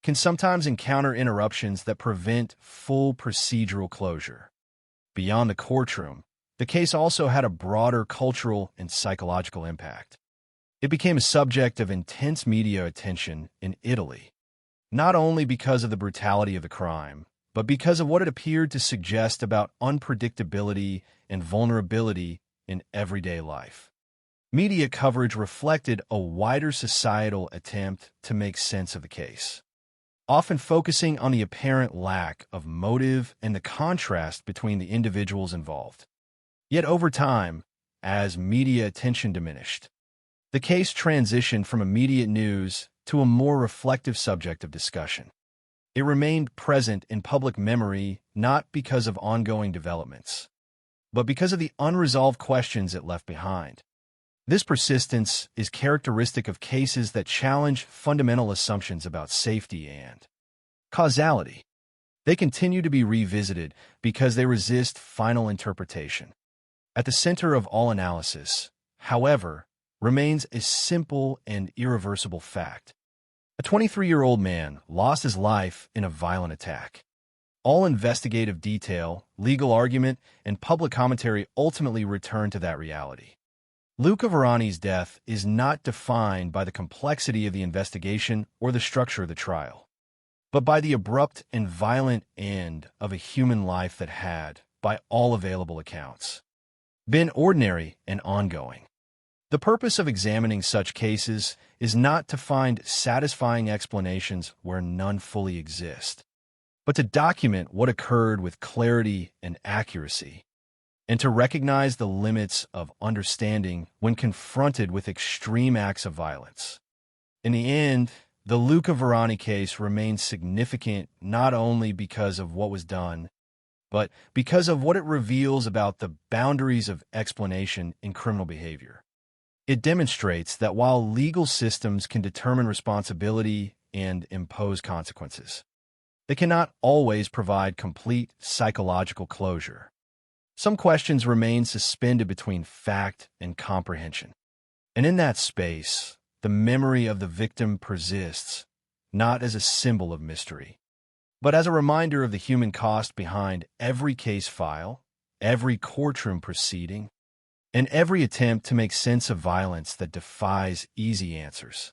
can sometimes encounter interruptions that prevent full procedural closure. Beyond the courtroom, the case also had a broader cultural and psychological impact. It became a subject of intense media attention in Italy, not only because of the brutality of the crime, but because of what it appeared to suggest about unpredictability and vulnerability in everyday life. Media coverage reflected a wider societal attempt to make sense of the case, often focusing on the apparent lack of motive and the contrast between the individuals involved. Yet over time, as media attention diminished, the case transitioned from immediate news to a more reflective subject of discussion. It remained present in public memory not because of ongoing developments, but because of the unresolved questions it left behind. This persistence is characteristic of cases that challenge fundamental assumptions about safety and causality. They continue to be revisited because they resist final interpretation. At the center of all analysis, however, remains a simple and irreversible fact. A 23-year-old man lost his life in a violent attack. All investigative detail, legal argument, and public commentary ultimately return to that reality. Luca Varani's death is not defined by the complexity of the investigation or the structure of the trial, but by the abrupt and violent end of a human life that had, by all available accounts, been ordinary and ongoing. The purpose of examining such cases is not to find satisfying explanations where none fully exist, but to document what occurred with clarity and accuracy, and to recognize the limits of understanding when confronted with extreme acts of violence. In the end, the Luca Varani case remains significant not only because of what was done, but because of what it reveals about the boundaries of explanation in criminal behavior. It demonstrates that while legal systems can determine responsibility and impose consequences, they cannot always provide complete psychological closure. Some questions remain suspended between fact and comprehension. And in that space, the memory of the victim persists, not as a symbol of mystery, but as a reminder of the human cost behind every case file, every courtroom proceeding, and every attempt to make sense of violence that defies easy answers.